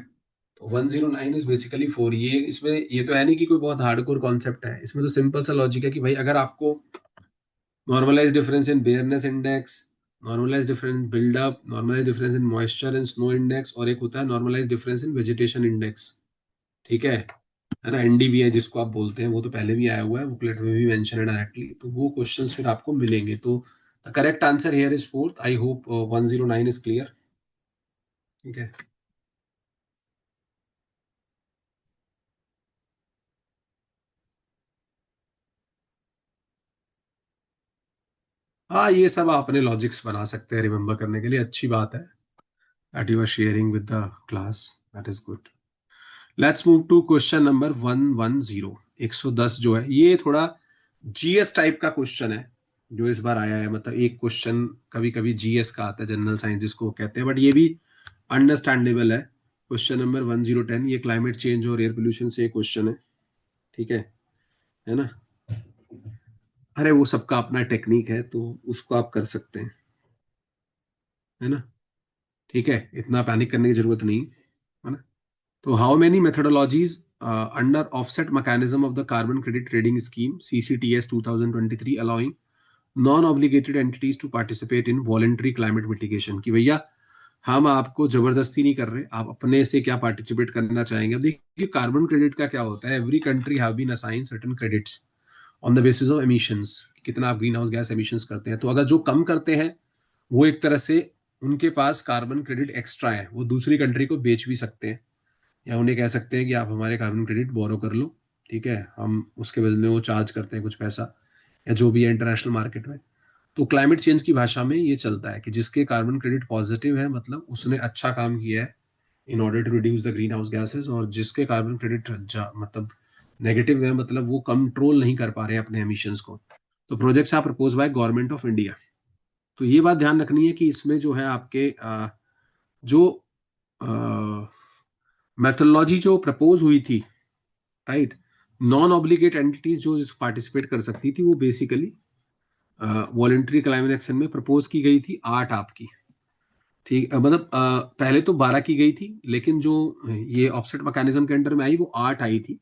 तो 109 इज बेसिकली 4। ये इसमें ये तो है नहीं कि कोई बहुत हार्डकोर कॉन्सेप्ट है, इसमें तो सिंपल सा लॉजिक है कि भाई अगर आपको normalize difference in bareness index, normalize difference built up, normalize difference in moisture and snow index, और एक होता है normalize difference in vegetation index. ठीक है ना, NDVI जिसको आप बोलते हैं, वो तो पहले भी आया हुआ है, बुकलेट में भी मेंशन है डायरेक्टली, तो वो क्वेश्चंस फिर आपको मिलेंगे। तो the correct answer here is fourth. I hope 109 is clear. ठीक है, हाँ ये सब आप अपने लॉजिक्स बना सकते हैं रिमेम्बर करने के लिए, अच्छी बात है that you are sharing with the class, that is good. Let's move to question number 110। 110 जो है ये थोड़ा GS टाइप का क्वेश्चन है जो इस बार आया है, मतलब एक क्वेश्चन कभी कभी GS का आता है, जनरल साइंस जिसको कहते हैं, बट ये भी अंडरस्टैंडेबल है। क्वेश्चन नंबर 1010, ये क्लाइमेट चेंज और एयर पोल्यूशन से क्वेश्चन है। ठीक है ना। अरे वो सबका अपना टेक्निक है तो उसको आप कर सकते हैं, है ना। ठीक है, इतना पैनिक करने की जरूरत नहीं है ना। तो how many methodologies under offset mechanism of the carbon credit trading scheme CCTS 2023 allowing non obligated entities to participate in voluntary climate mitigation, कि भैया हम आपको जबरदस्ती नहीं कर रहे, आप अपने से क्या पार्टिसिपेट करना चाहेंगे। अब देखिए कार्बन क्रेडिट का क्या होता है, every country have been assign certain credits on the basis of emissions, कितना आप ग्रीन हाउस गैस एमिशंस करते हैं। तो अगर जो कम करते हैं वो एक तरह से उनके पास कार्बन क्रेडिट एक्स्ट्रा है, वो दूसरी कंट्री को बेच भी सकते हैं, या उन्हें कह सकते हैं कि आप हमारे कार्बन क्रेडिट बोरो कर लो। ठीक है, हम उसके बदले में वो चार्ज करते हैं कुछ पैसा, या जो भी है इंटरनेशनल मार्केट में। तो क्लाइमेट चेंज की भाषा में ये चलता है कि जिसके कार्बन क्रेडिट पॉजिटिव है मतलब उसने अच्छा काम किया है in order to reduce the greenhouse gases, और जिसके कार्बन क्रेडिट मतलब नेगेटिव है मतलब वो कंट्रोल नहीं कर पा रहे हैं अपने एमिशंस को। तो projects are propose by government of India. तो ये बात ध्यान रखनी है कि इसमें जो है आपके जो मेथोलॉजी जो प्रपोज हुई थी, राइट, नॉन ऑब्लिगेट एंटिटीज जो पार्टिसिपेट कर सकती थी वो बेसिकली वॉलेंट्री क्लाइमेट एक्शन में प्रपोज की गई थी 8 आपकी। ठीक, मतलब पहले तो 12 की गई थी, लेकिन जो ये ऑफसेट मैकेनिज्म के अंडर में आई वो 8 आई थी।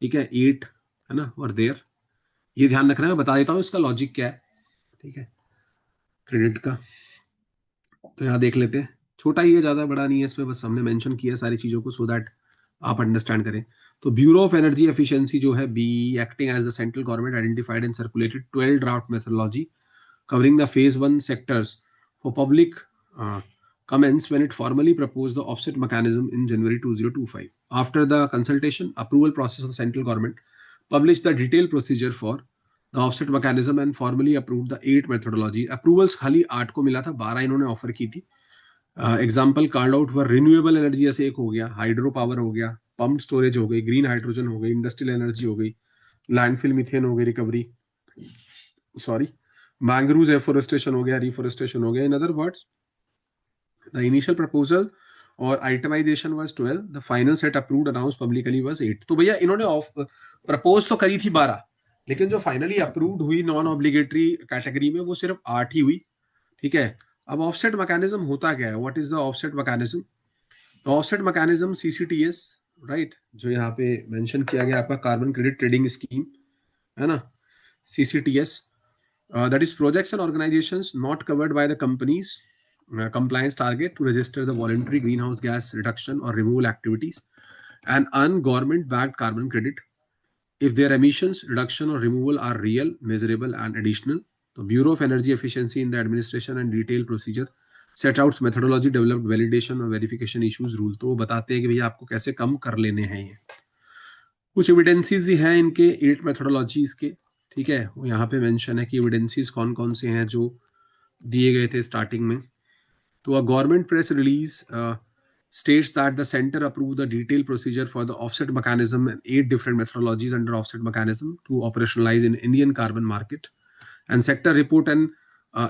ठीक है, 8 है ना, और देयर, ये ध्यान रखना है, मैं बता देता हूँ इसका लॉजिक क्या है। ठीक है, क्रेडिट का तो यहाँ देख लेते हैं, छोटा ही है, ज्यादा बड़ा नहीं है, इसमें बस हमने मेंशन किया सारी चीजों को सो दैट आप अंडरस्टैंड करें। तो ब्यूरो ऑफ एनर्जी एफिशिएंसी जो है B, acting as the central government identified and circulated 12 draft methodology covering the phase 1 sectors for public comments when it formally proposed the offset mechanism in January 2025. After the consultation approval process of the central government published the detailed procedure for the offset mechanism and formally approved the 8 methodology. Approvals खाली 8 को मिला था, 12 इन्होंने ऑफर की थी। Example card out for renewable energy ऐसे एक हो गया, हाइड्रो पावर हो गया, पंप स्टोरेज हो गई, ग्रीन हाइड्रोजन हो गई, इंडस्ट्रियल एनर्जी हो गई, लैंडफिल मिथेन हो गई रिकवरी, सॉरी मैंग्रूव एफोरेस्टेशन हो गया, रिफोरेस्टेशन हो गया। In other words the initial proposal और itemization was 12, the final set approved announce publicly was 8। तो भैया इन्होंने प्रपोज तो करी थी 12, लेकिन जो फाइनली अप्रूव्ड हुई नॉन ऑब्लिगेटरी कैटेगरी में वो सिर्फ 8 ही हुई। ठीक है, अब ऑफसेट मैकेनिज्म होता क्या है, what is the offset mechanism. तो ऑफसेट मैकेनिज्म CCTS, राइट, जो यहाँ पे मेंशन किया गया आपका कार्बन क्रेडिट ट्रेडिंग स्कीम, है ना, CCTS, that is projects and organizations not covered by the company's compliance target to register the voluntary greenhouse gas reduction or removal activities and earn government backed carbon credit if their emissions reduction or removal are real, measurable and additional. The Bureau of Energy Efficiency in the administration and detailed procedure set out methodology developed validation और verification issues rule। तो वो बताते हैं कि भैया आपको कैसे कम कर लेने हैं ये। कुछ एविडेंसेस हैं इनके 8 मेथोडोलॉजीज के। ठीक है, यहाँ पे मेंशन है कि एविडेंसेस कौन कौन से हैं जो दिए गए थे स्टार्टिंग में. तो a government press release states that the center approved the detailed procedure for the offset mechanism and 8 different methodologies under offset mechanism to operationalize in Indian carbon market. And sector report and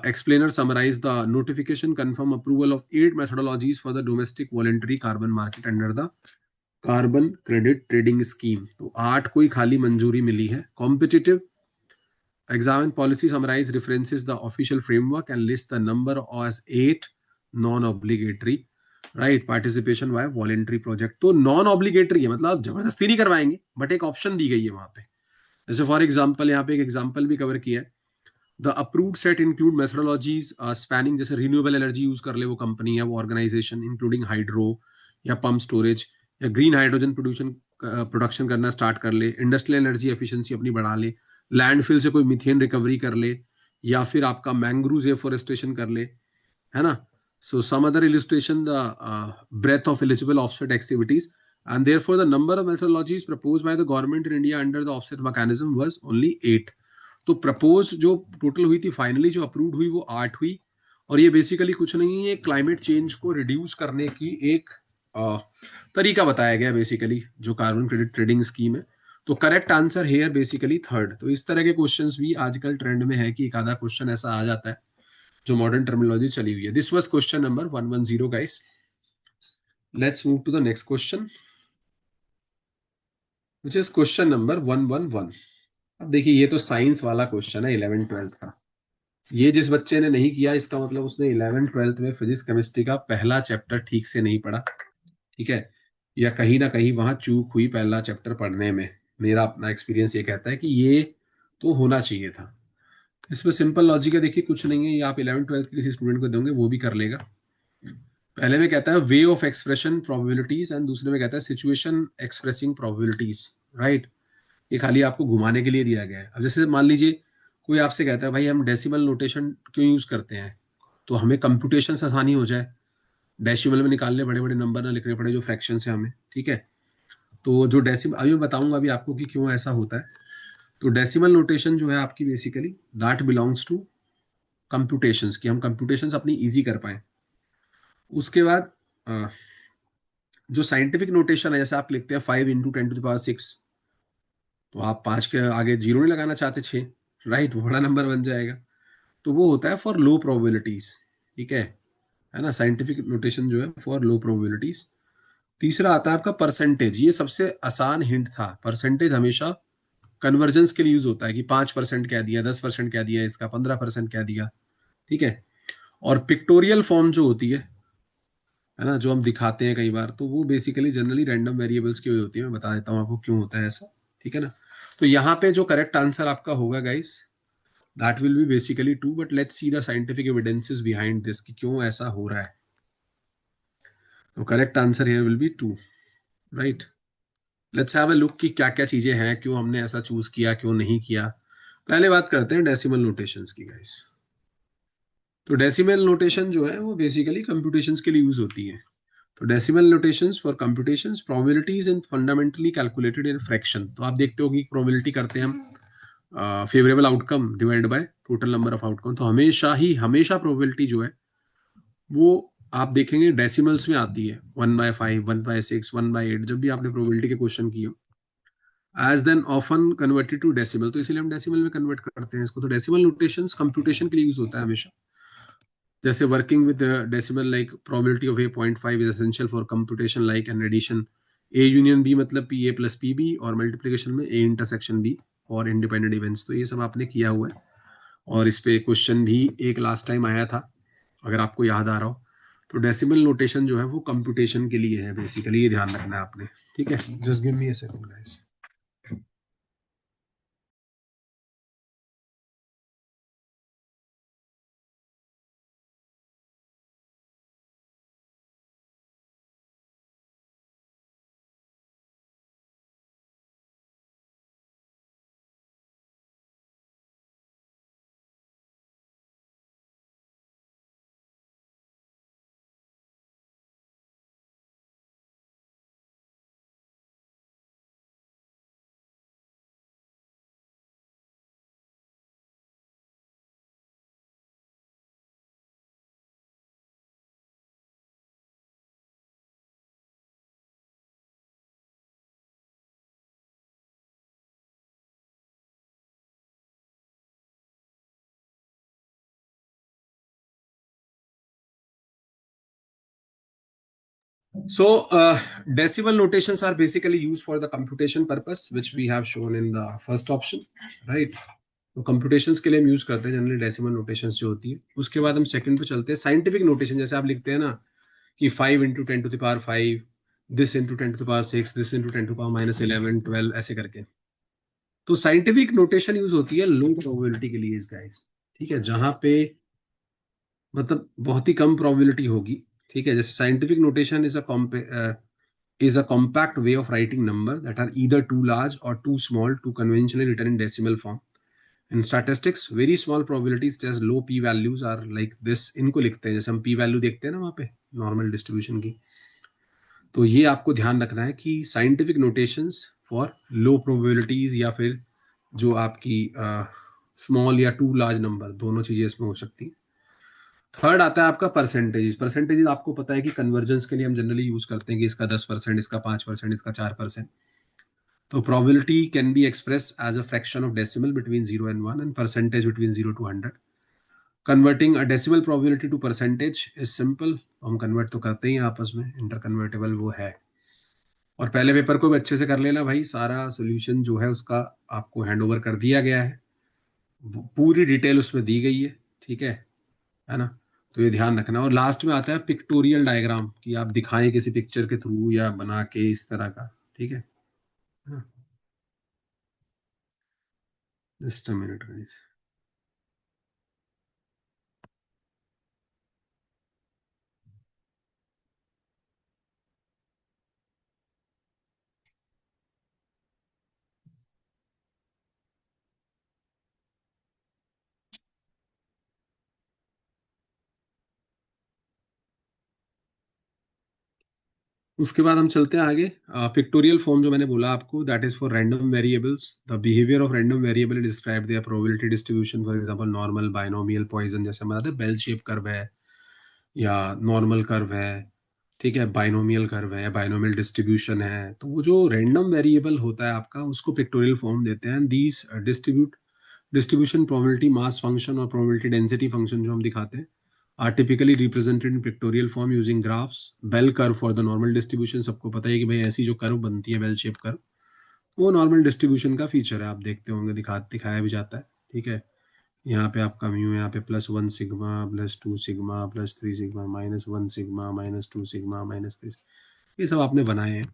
explainer summarize the notification confirm approval of 8 methodologies for the domestic voluntary carbon market under the carbon credit trading scheme. तो 8 कोई खाली मंजूरी मिली है. Competitive examine policy summarize references the official framework and list the number as 8 non-obligatory right participation via voluntary project. तो नॉन ऑब्लिगेटरी है, मतलब आप जबरदस्ती नहीं करवाएंगे, बट एक ऑप्शन दी गई है वहां पे. जैसे फॉर एग्जांपल यहाँ पे एक एग्जांपल भी कवर किया है. The approved set include methodologies spanning, जैसे रिन्यूएबल एनर्जी यूज कर ले वो कंपनी है, वो ऑर्गेनाइजेशन, इंक्लूडिंग हाइड्रो या पंप स्टोरेज या ग्रीन हाइड्रोजन प्रोडक्शन करना स्टार्ट कर ले, इंडस्ट्रियल एनर्जी एफिशिएंसी अपनी बढ़ा ले, लैंडफिल से कोई मिथेन रिकवरी कर ले, या फिर आपका मैंग्रूव एफोरेस्टेशन कर ले, है ना. So some other illustration the breadth of eligible offset activities, and therefore the number of methodologies proposed by the government in India under the offset mechanism was only 8. तो प्रपोज जो टोटल हुई थी, फाइनली जो अप्रूव्ड हुई वो 8 हुई. और ये बेसिकली कुछ नहीं है, क्लाइमेट चेंज को रिड्यूस करने की एक तरीका बताया गया बेसिकली जो कार्बन क्रेडिट ट्रेडिंग स्कीम है. तो correct answer here basically third. तो इस तरह के क्वेश्चंस भी आजकल ट्रेंड में है कि एक आधा क्वेश्चन ऐसा आ जाता है जो मॉडर्न टर्मिनोलॉजी चली हुई है. This was question number 110 guys. Let's move to the next question which is question number 111. अब देखिए ये तो साइंस वाला क्वेश्चन है 11th-12th का. ये जिस बच्चे ने नहीं किया इसका मतलब उसने 11th-12th में फिजिक्स केमिस्ट्री का पहला चैप्टर ठीक से नहीं पढ़ा. ठीक है, या कहीं ना कहीं वहां चूक हुई पहला चैप्टर पढ़ने में. मेरा अपना एक्सपीरियंस ये कहता है कि ये तो होना चाहिए था. इसमें सिंपल लॉजिक है, देखिए कुछ नहीं है, ये आप 11th-12th के किसी स्टूडेंट को दोगे वो भी कर लेगा. पहले में कहता है way of expression probabilities, and दूसरे में कहता है सिचुएशन एक्सप्रेसिंग प्रोबेबिलिटीज. राइट, ये खाली आपको घुमाने के लिए दिया गया है. अब जैसे मान लीजिए कोई आपसे कहता है भाई हम डेसिमल नोटेशन क्यों यूज करते हैं, तो हमें कंप्यूटेशन आसानी हो जाए, डेसिमल में निकालने बड़े बड़े नंबर ना लिखने पड़े जो फ्रैक्शन है हमें. ठीक है, तो जो डेसिमल अभी मैं बताऊंगा अभी आपको कि क्यों ऐसा होता है. तो डेसिमल नोटेशन जो है आपकी basically that belongs to computations, कि हम कंप्यूटेशंस अपनी इजी कर पाए. उसके बाद जो साइंटिफिक नोटेशन है, जैसे आप लिखते हैं 5 × 10⁶, तो आप 5 के आगे जीरो नहीं लगाना चाहते 6, राइट, वो बड़ा नंबर बन जाएगा. तो वो होता है फॉर लो प्रोबेबिलिटीज. ठीक है ना, साइंटिफिक नोटेशन जो है फॉर लो प्रोबेबिलिटीज. तीसरा आता है आपका परसेंटेज. ये सबसे आसान हिंट था. परसेंटेज हमेशा कन्वर्जेंस के लिए यूज होता है कि 5% क्या दिया, 10% क्या दिया, इसका 15% क्या दिया. ठीक है, और पिक्टोरियल फॉर्म जो होती है ना, जो हम दिखाते हैं कई बार, तो वो बेसिकली जनरली रैंडम वेरिएबल्स की होती है. मैं बता देता हूँ आपको क्यों होता है ऐसा. ठीक है ना, तो यहाँ पे जो करेक्ट आंसर आपका होगा guys, that will be basically 2. But let's see the scientific evidences behind this कि क्यों ऐसा हो रहा है. तो correct answer here will be 2. Right, let's have a look कि क्या क्या चीजें हैं, क्यों हमने ऐसा चूज किया, क्यों नहीं किया. पहले बात करते हैं डेसिमल नोटेशंस की गाइस. तो डेसिमल नोटेशन जो है वो बेसिकली कंप्यूटेशंस के लिए यूज होती है. तो decimal notations for computations probabilities and fundamentally calculated in fraction. तो आप देखते हो कि प्रोबेबिलिटी करते हैं हम favourable outcome divide by total number of outcome. तो हमेशा प्रोबेबिलिटी जो है वो आप देखेंगे डेसिमल्स में आती है. 1/5, 1/6, 1/8, जब भी आपने प्रोबेबिलिटी के क्वेश्चन किए as then often converted to decimal. तो इसीलिए हम डेसिमल में कन्वर्ट करते हैं इसको. तो डेसिमल नोटेशंस कंप्यूटेशन के लिए यूज होता है हमेशा. जैसे working with decimal like probability of A.5 is essential for computation like an addition A union B मतलब PA + PB, और मल्टीप्लिकेशन में A इंटरसेक्शन B और इंडिपेंडेंट इवेंट्स. तो ये सब आपने किया हुआ है, और इस पे क्वेश्चन भी एक लास्ट टाइम आया था अगर आपको याद आ रहा हो. तो डेसिमल नोटेशन जो है वो कंप्यूटेशन के लिए है बेसिकली, ये ध्यान रखना है आपने. ठीक है, just give me a second guys. So decimal notations are basically used for the computation purpose, which we have shown in the first option, right? तो कंप्यूटेशंस के लिए हम यूज करते हैं जनरली डेसिमल नोटेशंस जो होती है। उसके बाद हम सेकंड पे चलते हैं, साइंटिफिक नोटेशन। जैसे आप लिखते हैं ना कि 5 × 10⁵, दिस इंटू 10⁶, दिस इंटू 10⁻11 12 ऐसे करके। तो साइंटिफिक नोटेशन यूज होती है लो प्रोबेबिलिटी के लिए इस गाइस, ठीक है, जहां पे मतलब बहुत ही कम प्रोबेबिलिटी होगी, ठीक है। जैसे scientific notation is a compact way of writing number that are either too large or too small to conventionally written in decimal form. In statistics, very small probabilities as low p values are like this, इनको लिखते हैं जैसे हम p वैल्यू देखते हैं ना वहां पे नॉर्मल डिस्ट्रीब्यूशन की। तो ये आपको ध्यान रखना है कि scientific notations for low probabilities या फिर जो आपकी स्मॉल या टू लार्ज नंबर, दोनों चीजें इसमें हो सकती हैं। थर्ड आता है आपका परसेंटेज। परसेंटेज आपको पता है कि कन्वर्जेंस के लिए हम जनरली यूज करते हैं कि इसका 10%, इसका 5%, इसका 4%। तो probability can be express as a fraction of decimal between 0 and 1 and percentage between 0 to 100। Converting a decimal probability to percentage is simple. हम कन्वर्ट तो करते ही आपस में, इंटर कन्वर्टेबल वो है। और पहले पेपर को भी अच्छे से कर लेना भाई, सारा सोल्यूशन जो है उसका आपको हैंडओवर कर दिया गया है, पूरी डिटेल उसमें दी गई है ना। तो ये ध्यान रखना। और लास्ट में आता है पिक्टोरियल डायग्राम, कि आप दिखाएं किसी पिक्चर के थ्रू या बना के इस तरह का, ठीक है। Just a minute guys. उसके बाद हम चलते हैं आगे। पिक्टोरियल फॉर्म जो मैंने बोला आपको, that is for random variables. The behaviour of random variable describe their probability distribution. For example normal, binomial, Poisson. जैसे हम बताते हैं बेल शेप कर्व है या नॉर्मल कर्व है, ठीक है, बाइनोमियल कर्व है, बाइनोमियल डिस्ट्रीब्यूशन है। तो वो जो रैंडम वेरिएबल होता है आपका, उसको पिक्टोरियल फॉर्म देते हैं। These distribution probability mass function और प्रोबेबिलिटी डेंसिटी फंक्शन जो हम दिखाते हैं are typically represented in pictorial form using graphs. Bell curve for the normal distribution, सबको पता है कि भाई ऐसी जो कर्व बनती है बेल शेप कर्व, वो नॉर्मल डिस्ट्रीब्यूशन का फीचर है। आप देखते होंगे, दिखाया भी जाता है, ठीक है। यहाँ पे आपका म्यू, यहाँ पे +1 sigma, +2 sigma, +3 sigma, -1 sigma, -2 sigma, -3, ये सब आपने बनाए हैं।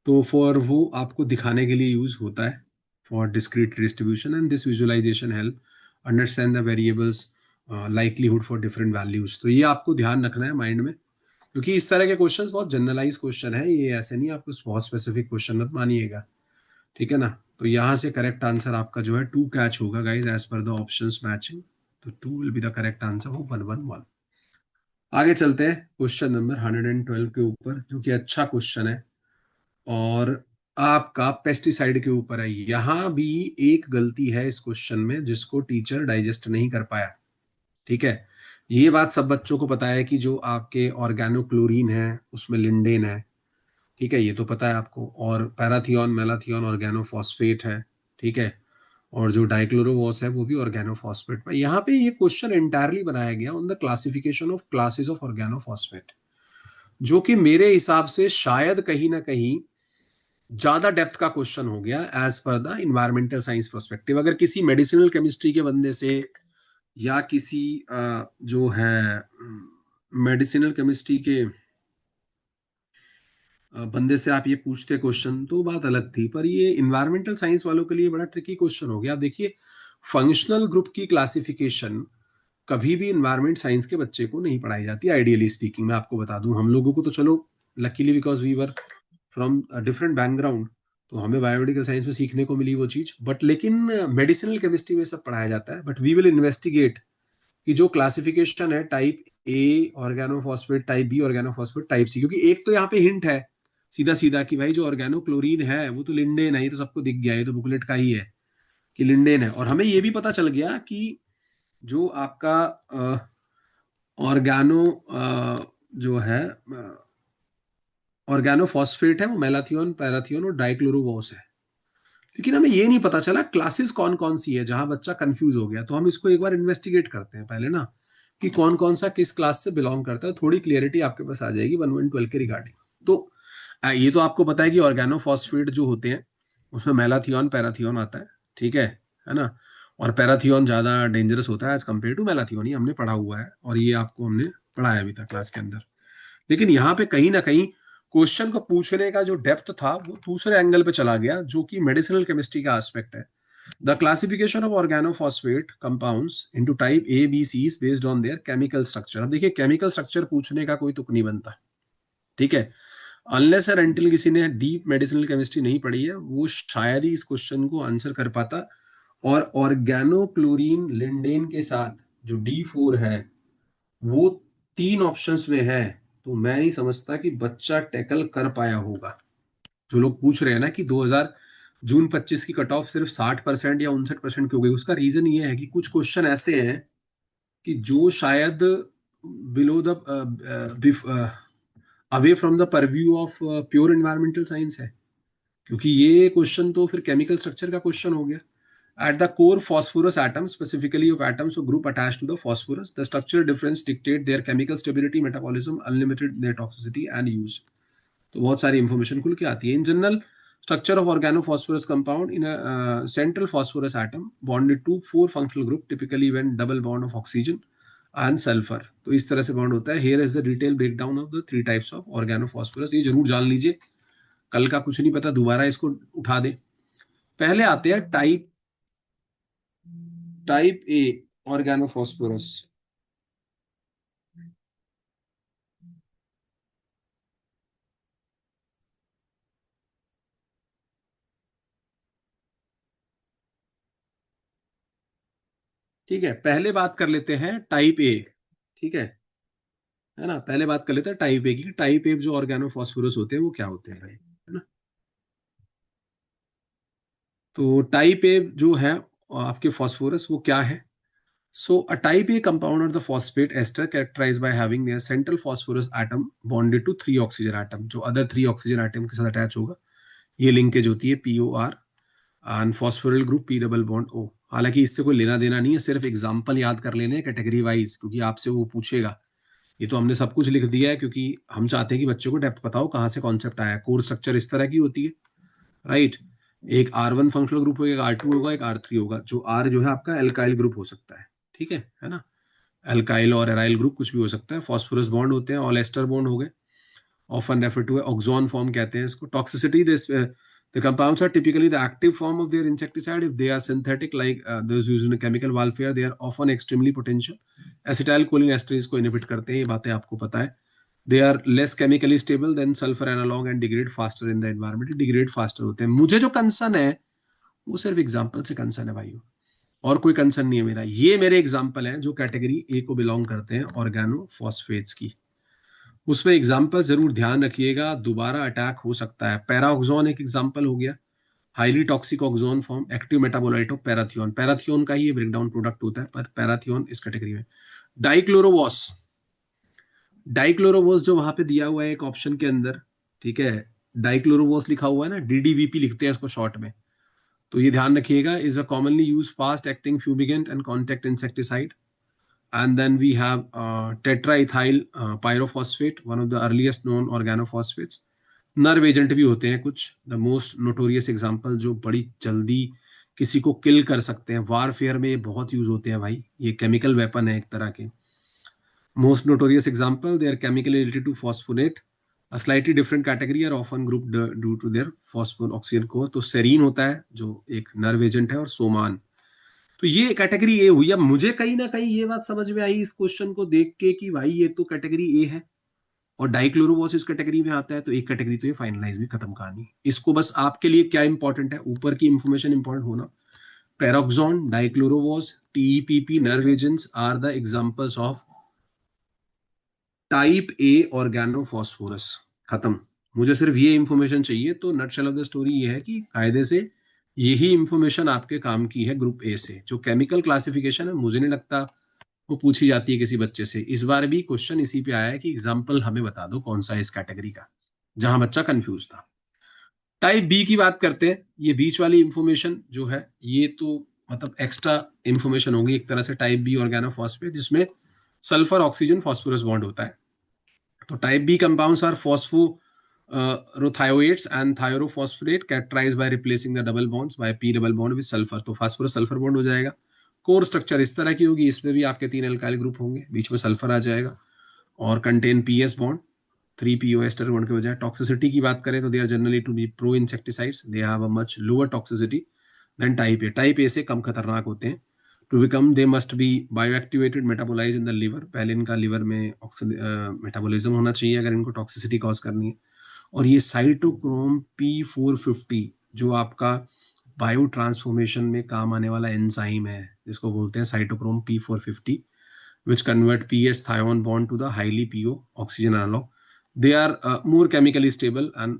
तो फॉर वो आपको दिखाने के लिए यूज होता है for discrete distribution, and this visualisation help understand the variables likelihood for different values. तो ये आपको ध्यान रखना है माइंड में, क्योंकि इस तरह के क्वेश्चंस बहुत जनरलाइज क्वेश्चन है, ये ऐसे नहीं आपको बहुत स्पेसिफिक क्वेश्चन मत मानिएगा, ठीक है ना। तो यहाँ से करेक्ट आंसर आपका जो है 2 कैच होगा guys, as per the options matching. तो 2 will be the correct answer वो 111। आगे चलते हैं क्वेश्चन नंबर 112 के ऊपर, जो कि अच्छा क्वेश्चन है और आपका पेस्टिसाइड के ऊपर है। यहां भी एक गलती है इस क्वेश्चन में जिसको टीचर डाइजेस्ट नहीं कर पाया, ठीक है। ये बात सब बच्चों को पता है कि जो आपके ऑर्गेनोक्लोरीन है उसमें लिंडेन है, ठीक है, ये तो पता है आपको। और पैराथियन, मेलाथियन ऑर्गेनोफॉस्फेट है, ठीक है। और जो डाइक्लोरोवॉस है वो भी ऑर्गेनोफॉस्फेट पर। यहाँ पे ये क्वेश्चन एंटायरली बनाया गया on the classification of classes of organophosphate, जो कि मेरे हिसाब से शायद कहीं ना कहीं ज्यादा डेप्थ का क्वेश्चन हो गया as per the environmental science perspective. अगर किसी मेडिसिनल केमिस्ट्री के बंदे से या किसी जो है मेडिसिनल केमिस्ट्री के बंदे से आप ये पूछते क्वेश्चन तो बात अलग थी, पर ये इन्वायरमेंटल साइंस वालों के लिए बड़ा ट्रिकी क्वेश्चन हो गया। देखिए, फंक्शनल ग्रुप की क्लासिफिकेशन कभी भी इन्वायरमेंट साइंस के बच्चे को नहीं पढ़ाई जाती, आइडियली स्पीकिंग। मैं आपको बता दूं, हम लोगों को तो चलो luckily because we were from different background, तो हमें बायोमेडिकल साइंस में सीखने को मिली वो चीज, बट लेकिन मेडिसिनल केमिस्ट्री में सब पढ़ाया जाता है। बट वी विल इन्वेस्टिगेट कि जो क्लासिफिकेशन है type A organophosphate, type B organophosphate, type C, क्योंकि एक तो यहाँ पे हिंट है सीधा सीधा कि भाई जो ऑर्गेनोक्लोरीन है वो तो लिंडेन है, ये तो सबको दिख गया, ये तो बुकलेट का ही है कि लिंडेन है। और हमें ये भी पता चल गया कि जो आपका ऑर्गेनो जो है ऑर्गेनोफॉस्फेट है वो मेलाथियन, पैराथियन और डाइक्लोरोवॉस है। लेकिन हमें ये नहीं पता चला क्लासेस कौन कौन सी है, जहां बच्चा कंफ्यूज हो गया। तो हम इसको एक बार इन्वेस्टिगेट करते हैं पहले ना, कि कौन कौन सा किस क्लास से बिलोंग करता है, थोड़ी क्लियरिटी आपके पास आ जाएगी 1-1-12 के रिगार्डिंग। तो ये तो आपको पता है कि ऑर्गेनोफॉस्फेट जो होते हैं उसमें मेलाथियोन पैराथियोन आता है, ठीक है ना। और पैराथियोन ज्यादा डेंजरस होता है एज कम्पेयर टू मेलाथियोन, ये हमने पढ़ा हुआ है और ये आपको हमने पढ़ाया भी था क्लास के अंदर। लेकिन यहाँ पे कहीं ना कहीं क्वेश्चन को पूछने का जो डेप्थ था वो दूसरे एंगल पे चला गया, जो कि मेडिसिनल केमिस्ट्री का एस्पेक्ट है। The classification of organophosphate compounds into type A B C is based on their chemical structure. अब देखिए केमिकल स्ट्रक्चर पूछने का कोई तुक नहीं बनता, ठीक है। अनलेस एंड अनटिल किसी ने डीप मेडिसिनल केमिस्ट्री नहीं पढ़ी है वो शायद ही इस क्वेश्चन को आंसर कर पाता। और ऑर्गेनोक्लोरीन लिंडेन के साथ जो D4 है वो 3 ऑप्शंस में है, तो मैं नहीं समझता कि बच्चा टैकल कर पाया होगा। जो लोग पूछ रहे हैं ना कि 2000 जून 25 की कट ऑफ सिर्फ 60% या 59% की हो गई, उसका रीजन ये है कि कुछ क्वेश्चन ऐसे हैं कि जो शायद below the away from the purview of pure environmental science है, क्योंकि ये क्वेश्चन तो फिर केमिकल स्ट्रक्चर का क्वेश्चन हो गया। At the core, phosphorus atoms, specifically of atoms or group attached to the phosphorus, the structural difference dictate their chemical stability, metabolism, unlimited their toxicity and use. तो बहुत सारी इंफॉर्मेशन खुल के आती है। In general structure of organophosphorus compound in central phosphorus atom bonded to 4 functional group typically when double bond of oxygen and sulphur. तो इस तरह से बॉन्ड होता है। Here is the detail breakdown of the 3 types of organophosphorus. ये जरूर जान लीजिए, कल का कुछ नहीं पता दोबारा इसको उठा दे। पहले आते हैं टाइप ए ऑर्गेनोफॉस्फोरस। ठीक है, पहले बात कर लेते हैं टाइप ए, ठीक है ना। पहले बात कर लेते हैं टाइप ए की। टाइप ए जो ऑर्गेनोफॉस्फोरस होते हैं वो क्या होते हैं भाई, है ना। तो टाइप ए जो है आपके फॉस्फोरस वो क्या है। So a type A compound of the phosphate ester characterized by having their central phosphorus atom bonded to 3 oxygen atom, जो other 3 oxygen atom के साथ अटैच होगा, ये लिंकेज होती है POR and phosphoryl group P double bond O। हालांकि इससे कोई लेना देना नहीं है, सिर्फ एग्जांपल याद कर लेने कैटेगरी वाइज, क्योंकि आपसे वो पूछेगा। ये तो हमने सब कुछ लिख दिया है क्योंकि हम चाहते हैं कि बच्चों को डेप्थ पता हो कहाँ से कॉन्सेप्ट आया। कोर स्ट्रक्चर इस तरह की होती है, राइट। एक R1 फंक्शनल ग्रुप होगा, एक R2 होगा, एक R3 होगा। जो R जो है आपका एल्काइल ग्रुप हो सकता है, ठीक है ना। एल्काइल और एराइल ग्रुप कुछ भी हो सकता है। फॉस्फोरस बॉन्ड होते हैं, ऑल एस्टर बॉन्ड हो गए, ऑफन रेफर टू ऑक्सोन फॉर्म कहते हैं इसको। Toxicity, the compounds are typically the active form of their insecticide. If they are synthetic like those used in chemical warfare, they are often extremely potential. Acetylcholine esterase को inhibit करते हैं, ये बातें आपको पता है। They are less chemically stable than sulfur analog and degrade faster in the environment. Degrade faster होते हैं। मुझे जो कंसर्न है वो सिर्फ एग्जाम्पल से कंसर्न है भाइयों, और कोई कंसर्न नहीं है मेरा। ये मेरे एग्जाम्पल हैं जो कैटेगरी ए को बिलोंग करते हैं ऑर्गेनोफॉस्फेट्स की। उसमें एग्जाम्पल जरूर ध्यान रखिएगा, दोबारा अटैक हो सकता है। पैराऑक्सोन एक एग्जाम्पल हो गया, highly toxic oxon form, active metabolite of parathion. Parathion का ही ब्रेकडाउन प्रोडक्ट होता है, पर पैराथियोन इस कैटेगरी में। डाइक्लोरोवॉस, डाइक्लोरोवॉस जो वहां पे दिया हुआ है एक ऑप्शन के अंदर, ठीक है, डाइक्लोरोवॉस लिखा हुआ है ना, DDVP लिखते हैं इसको शॉर्ट में। तो ये ध्यान रखिएगा, is a commonly use fast acting fumigant and contact insecticide. And then we have tetraethyl pyrophosphate, one of the earliest known organophosphates. Nerve agent भी होते हैं कुछ। द मोस्ट नोटोरियस एग्जांपल जो बड़ी जल्दी किसी को किल कर सकते हैं, वारफेयर में ये बहुत यूज होते हैं भाई, ये केमिकल वेपन है एक तरह के। Most notorious example, they are chemically related to phosphonate, a slightly different category are often grouped due to their phosphor oxygen core। तो सेरीन होता है जो एक नर्व एजेंट है, और सोमान। तो ये कैटेगरी ए हुई। अब मुझे कहीं ना कहीं ये बात समझ में आई इस क्वेश्चन को देख के कि भाई ये तो कैटेगरी ए है और डाइक्लोरोवॉस इस कैटेगरी में आता है, तो एक कैटेगरी तो ये फाइनलाइज भी, खत्म कहानी। इसको बस आपके लिए क्या इंपॉर्टेंट है, ऊपर की इंफॉर्मेशन इंपॉर्टेंट होना। Paraoxon, dichlorvos, TEPP nerve agents are the examples of type A organophosphorus. खत्म। मुझे सिर्फ ये इंफॉर्मेशन चाहिए। तो नटशेल ऑफ द स्टोरी ये है कि कायदे से यही इंफॉर्मेशन आपके काम की है ग्रुप ए से। जो केमिकल क्लासिफिकेशन है मुझे नहीं लगता वो पूछी जाती है किसी बच्चे से। इस बार भी क्वेश्चन इसी पे आया है कि एग्जाम्पल हमें बता दो कौन सा है इस कैटेगरी का, जहां बच्चा कंफ्यूज था। टाइप बी की बात करते हैं। ये बीच वाली इंफॉर्मेशन जो है ये तो मतलब एक्स्ट्रा इंफॉर्मेशन होगी एक तरह से। टाइप बी ऑर्गेनोफॉस्फेट, जिसमें सल्फर ऑक्सीजन फॉस्फोरस बॉन्ड होता है। तो type B compounds are phosphorothioates and thiophosphate characterized by replacing the double bonds by P double bond with sulphur. तो फास्फोरस सल्फर बॉन्ड हो जाएगा। कोर स्ट्रक्चर इस तरह की होगी, इसमें भी आपके 3 अल्काइल ग्रुप होंगे, बीच में सल्फर आ जाएगा और contain PS bond, 3PO ester bond के बजाय। टॉक्सिसिटी की बात करें तो they are generally to be pro insecticides, they have a much lower toxicity than type A. Type A से कम खतरनाक होते हैं। To become they must be bioactivated metabolize in the liver, पहले इनका लिवर में मेटाबॉलिज्म होना चाहिए अगर इनको टॉक्सिसिटी कॉज करनी है। और ये साइटोक्रोम P450 जो आपका बायो ट्रांसफॉर्मेशन में काम आने वाला एंजाइम है, जिसको बोलते हैं cytochrome P450, which convert PS thion bond to the highly PO oxygen analog. They are more chemically stable and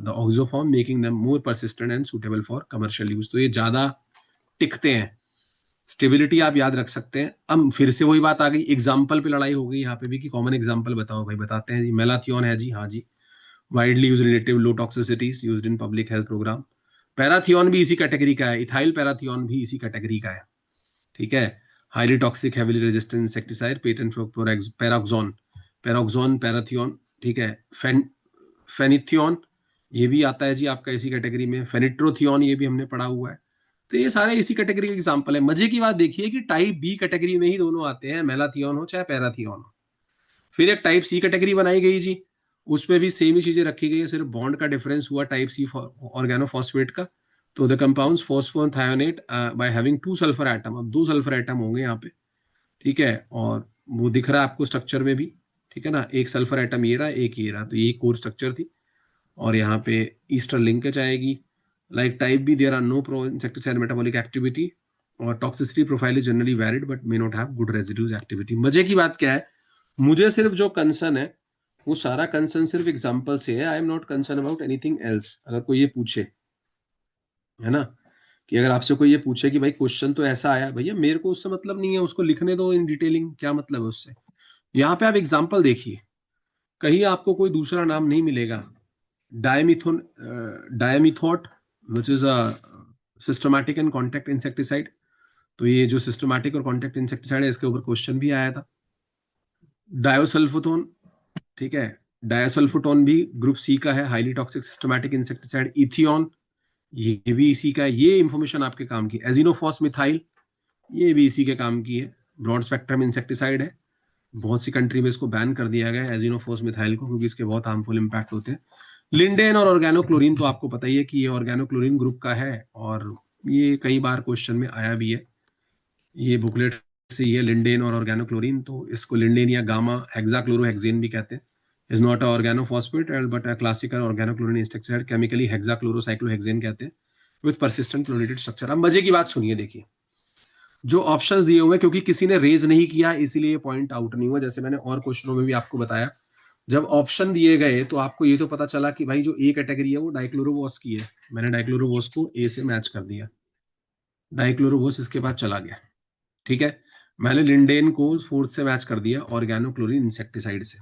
the oxoform making them more persistent and suitable for commercial use. तो ये ज्यादा टिकते हैं। स्टेबिलिटी आप याद रख सकते हैं। अब फिर से वही बात आ गई, एग्जाम्पल पे लड़ाई हो गई यहाँ पे भी कि कॉमन एग्जाम्पल बताओ भाई। बताते हैं जी, मेलाथियोन है जी, हाँ जी, widely use relative low toxicities used in public health program. Parathion भी इसी कैटेगरी का है, इथाइल पैराथियोन भी इसी कैटेगरी का है, ठीक है। Highly toxic heavily resistant insecticide, patent for paraoxon, paraoxon parathion, ठीक है। फेनिथियोन ये भी आता है जी आपका इसी कैटेगरी में। फेनिट्रोथियोन ये भी हमने पढ़ा हुआ है। तो ये सारे इसी कैटेगरी के एग्जांपल है। मजे की बात देखिए कि टाइप बी कैटेगरी में ही दोनों आते हैं, मेलाथियोन हो चाहे पैराथियोन हो। फिर एक टाइप सी कैटेगरी बनाई गई जी, उसमें भी सेम ही चीजें रखी गई है, सिर्फ बॉन्ड का डिफरेंस हुआ टाइप सी ऑर्गेनोफॉस्फेट का। तो the compounds phosphothionate by having 2 sulphur atom, अब 2 सल्फर एटम होंगे यहाँ पे, ठीक है। और वो दिख रहा है आपको स्ट्रक्चर में भी, ठीक है ना, एक सल्फर एटम ये रहा, एक ये रहा, तो ये कोर स्ट्रक्चर थी। और यहाँ पे ईस्टर लिंकेज आएगी। Like type B there are no pro insecticide metabolic activity और toxicity profile is generally varied but may not have good residues activity. मजे की बात क्या है, मुझे सिर्फ जो कंसर्न है वो सारा कंसर्न सिर्फ एग्जांपल से है। I am not concern about anything else. अगर कोई ये पूछे, है ना, कि अगर आपसे कोई ये पूछे कि भाई क्वेश्चन तो ऐसा आया, भैया मेरे को उससे मतलब नहीं है, उसको लिखने दो इन डिटेलिंग, क्या मतलब है उससे। यहाँ पे आप एग्जांपल देखिए, कहीं आपको कोई दूसरा नाम नहीं मिलेगा। Dimethone dimethoate which is a systematic and contact insecticide. तो ये जो सिस्टमैटिक और कॉन्टैक्ट इंसेक्टिसाइड है, इसके ऊपर क्वेश्चन भी आया था। डायोसल्फोथोन, ठीक है, डायोसल्फोटोन भी ग्रुप सी का है, highly toxic systematic insecticide. Ethion ये भी इसी का है, ये इंफॉर्मेशन आपके काम की। एजिनोफॉस मिथाइल ये भी इसी के काम की है, ब्रॉड स्पेक्ट्रम इंसेक्टिसाइड है। बहुत सी कंट्री में इसको बैन कर दिया गया है एजिनोफॉस मिथाइल को, क्योंकि इसके बहुत हार्मफुल इंपैक्ट होते हैं। लिंडेन और ऑर्गेनोक्लोरीन तो आपको पता ही है कि ये ऑर्गेनोक्लोरीन ग्रुप का है, और ये कई बार क्वेश्चन में आया भी है। ये बुकलेट से ये लिंडेन और ऑर्गेनोक्लोरीन, तो इसको लिंडेन या गामा हेक्साक्लोरोहेक्सेन भी कहते हैं। Is not a organophosphate but a classical organochlorine insecticide, chemically hexachlorocyclohexane कहते हैं, विद परसिस्टेंट क्लोरेटेड स्ट्रक्चर। अब मजे की बात सुनिए, देखिए जो ऑप्शंस दिए हुए, क्योंकि किसी ने रेज नहीं किया इसीलिए पॉइंट आउट नहीं हुआ। जैसे मैंने और क्वेश्चनों में भी आपको बताया, जब ऑप्शन दिए गए तो आपको ये तो पता चला कि भाई जो ए कैटेगरी है वो डाइक्लोरोवोस की है। मैंने डाइक्लोरोवोस को ए से मैच कर दिया, डाइक्लोरोवोस इसके बाद चला गया, ठीक है। मैंने लिंडेन को फोर्थ से मैच कर दिया ऑर्गेनोक्लोरीन इंसेक्टिसाइड से।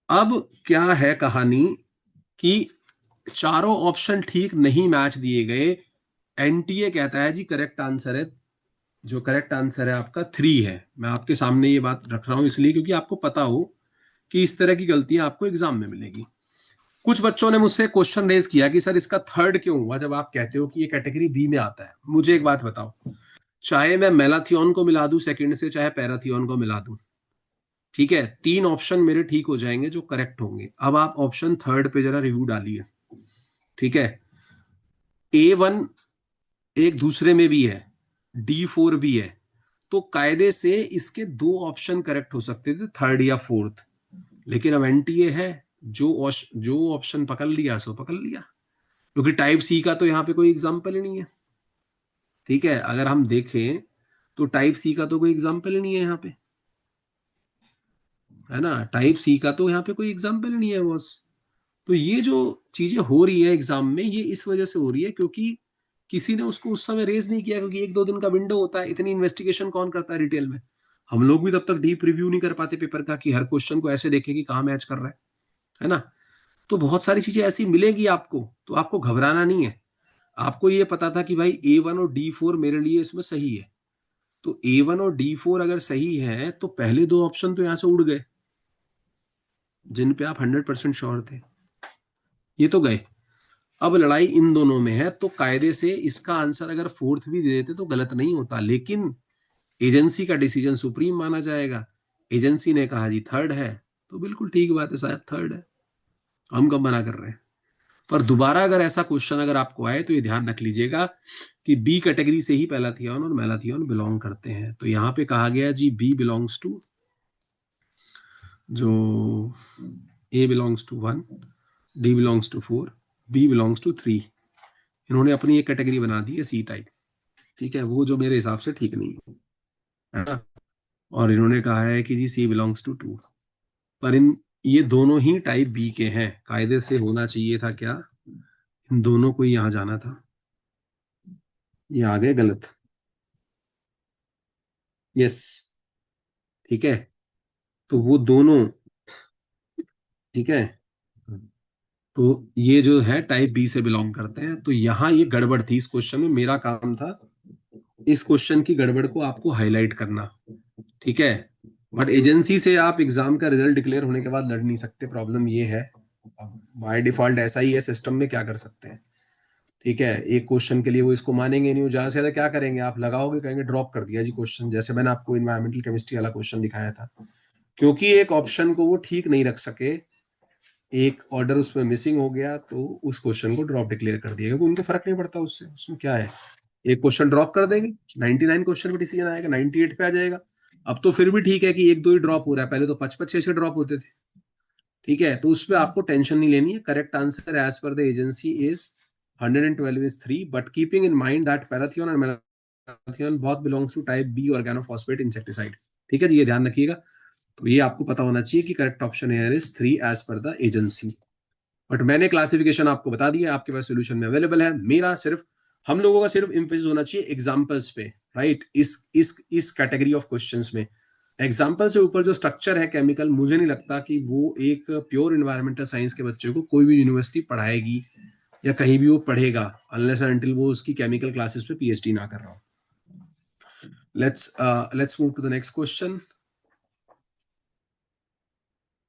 अब क्या है कहानी कि चारों ऑप्शन ठीक नहीं मैच दिए गए। एनटीए कहता है जी करेक्ट आंसर है, जो करेक्ट आंसर है आपका 3 है। मैं आपके सामने ये बात रख रहा हूं इसलिए क्योंकि आपको पता हो कि इस तरह की गलतियां आपको एग्जाम में मिलेगी। कुछ बच्चों ने मुझसे क्वेश्चन रेज किया कि सर इसका थर्ड क्यों हुआ, जब आप कहते हो कि ये कैटेगरी बी में आता है। मुझे एक बात बताओ, चाहे मैं मेलाथियोन को मिला दूं सेकंड से, चाहे पैराथियोन को मिला दूं, ठीक है, 3 ऑप्शन मेरे ठीक हो जाएंगे जो करेक्ट होंगे। अब आप ऑप्शन थर्ड पे जरा रिव्यू डालिए, ठीक है। A1 एक दूसरे में भी है, D4 भी है, तो कायदे से इसके 2 ऑप्शन करेक्ट हो सकते थे, थर्ड या फोर्थ। लेकिन अब एनटीए है, जो ऑप्शन पकड़ लिया सो पकड़ लिया, क्योंकि टाइप सी का तो यहाँ पे कोई एग्जाम्पल ही नहीं है, ठीक है। अगर हम देखें तो टाइप सी का तो कोई एग्जाम्पल ही नहीं है यहाँ पे, है ना। टाइप सी का तो यहाँ पे कोई एग्जाम्पल ही नहीं है बॉस। तो ये जो चीजें हो रही है एग्जाम में, ये इस वजह से हो रही है क्योंकि किसी ने उसको उस समय रेज नहीं किया, क्योंकि 1-2 दिन का विंडो होता है। इतनी इन्वेस्टिगेशन कौन करता है डिटेल में। हम लोग भी तब तक डीप रिव्यू नहीं कर पाते पेपर का कि हर क्वेश्चन को ऐसे देखे कि कहाँ मैच कर रहा है ना। तो बहुत सारी चीजें ऐसी मिलेगी आपको, तो आपको घबराना नहीं है। आपको ये पता था कि भाई A1 और D4 मेरे लिए इसमें सही है, तो A1 और D4 अगर सही है तो पहले दो ऑप्शन तो यहां से उड़ गए जिन पे आप 100% श्योर थे, ये तो गए। अब लड़ाई इन दोनों में है, तो कायदे से इसका आंसर अगर फोर्थ भी दे देते तो गलत नहीं होता, लेकिन एजेंसी का डिसीजन सुप्रीम माना जाएगा। एजेंसी ने कहा जी थर्ड है, तो बिल्कुल ठीक बात है साहब, थर्ड है, हम कब मना कर रहे हैं। पर दोबारा अगर ऐसा क्वेश्चन अगर आपको आए तो ये ध्यान रख लीजिएगा कि बी कैटेगरी से ही पैलाथियन और मेलाथियन बिलोंग करते हैं। तो यहाँ पे कहा गया जी बी बिलोंग्स टू, जो A belongs to 1, D belongs to 4, B belongs to 3। इन्होंने अपनी एक कैटेगरी बना दी है सी टाइप, ठीक है, वो जो मेरे हिसाब से ठीक नहीं है ना। और इन्होंने कहा है कि जी सी बिलोंग्स टू 2, पर इन ये दोनों ही टाइप बी के हैं। कायदे से होना चाहिए था क्या, इन दोनों को यहां जाना था, ये आ गए गलत। यस, ठीक है, तो वो दोनों, ठीक है, तो ये जो है टाइप बी से बिलोंग करते हैं। तो यहाँ ये गड़बड़ थी इस क्वेश्चन में, मेरा काम था इस क्वेश्चन की गड़बड़ को आपको हाईलाइट करना, ठीक है। बट एजेंसी से आप एग्जाम का रिजल्ट डिक्लेयर होने के बाद लड़ नहीं सकते, प्रॉब्लम ये है, बाय डिफॉल्ट ऐसा ही है सिस्टम में, क्या कर सकते हैं, ठीक है। एक क्वेश्चन के लिए वो इसको मानेंगे नहीं, ज्यादा से ज्यादा क्या करेंगे, आप लगाओगे कहेंगे ड्रॉप कर दिया जी क्वेश्चन, जैसे मैंने आपको इन्वायरमेंटल केमिस्ट्री वाला क्वेश्चन दिखाया था, क्योंकि एक ऑप्शन को वो ठीक नहीं रख सके, एक ऑर्डर उसमें मिसिंग हो गया, तो उस क्वेश्चन को ड्रॉप डिक्लेयर कर दिया, क्योंकि उनको फर्क नहीं पड़ता उससे, उसमें क्या है, एक क्वेश्चन ड्रॉप कर देंगे, 99 क्वेश्चन पे डिसीजन आएगा, 98 पे आ जाएगा। अब तो फिर भी ठीक है कि एक दो ही ड्रॉप हो रहा है, पहले तो 55-6 ड्रॉप होते थे, ठीक है। तो उसमें आपको टेंशन नहीं लेनी है। Correct answer as per the agency is 112 is 3, but keeping in mind that parathion and melathion both belongs to type B organophosphate insecticide, ठीक है जी, ये ध्यान रखिएगा। तो ये आपको पता होना चाहिए कि correct option here is 3 as per the agency. But मैंने क्लासिफिकेशन आपको बता दिया, आपके पास सोल्यूशन में अवेलेबल है। मेरा सिर्फ, हम लोगों का सिर्फ इम्फेसिस होना चाहिए एग्जांपल्स पे, राइट, इस कैटेगरी ऑफ क्वेश्चंस में एग्जाम्पल से ऊपर जो स्ट्रक्चर है केमिकल, मुझे नहीं लगता कि वो एक प्योर इन्वायरमेंटल साइंस के बच्चे को कोई भी यूनिवर्सिटी पढ़ाएगी या कहीं भी वो पढ़ेगा, अनलेस एंड अनटिल वो उसकी केमिकल क्लासेस पे पीएचडी ना कर रहा हो। Let's move to the next question.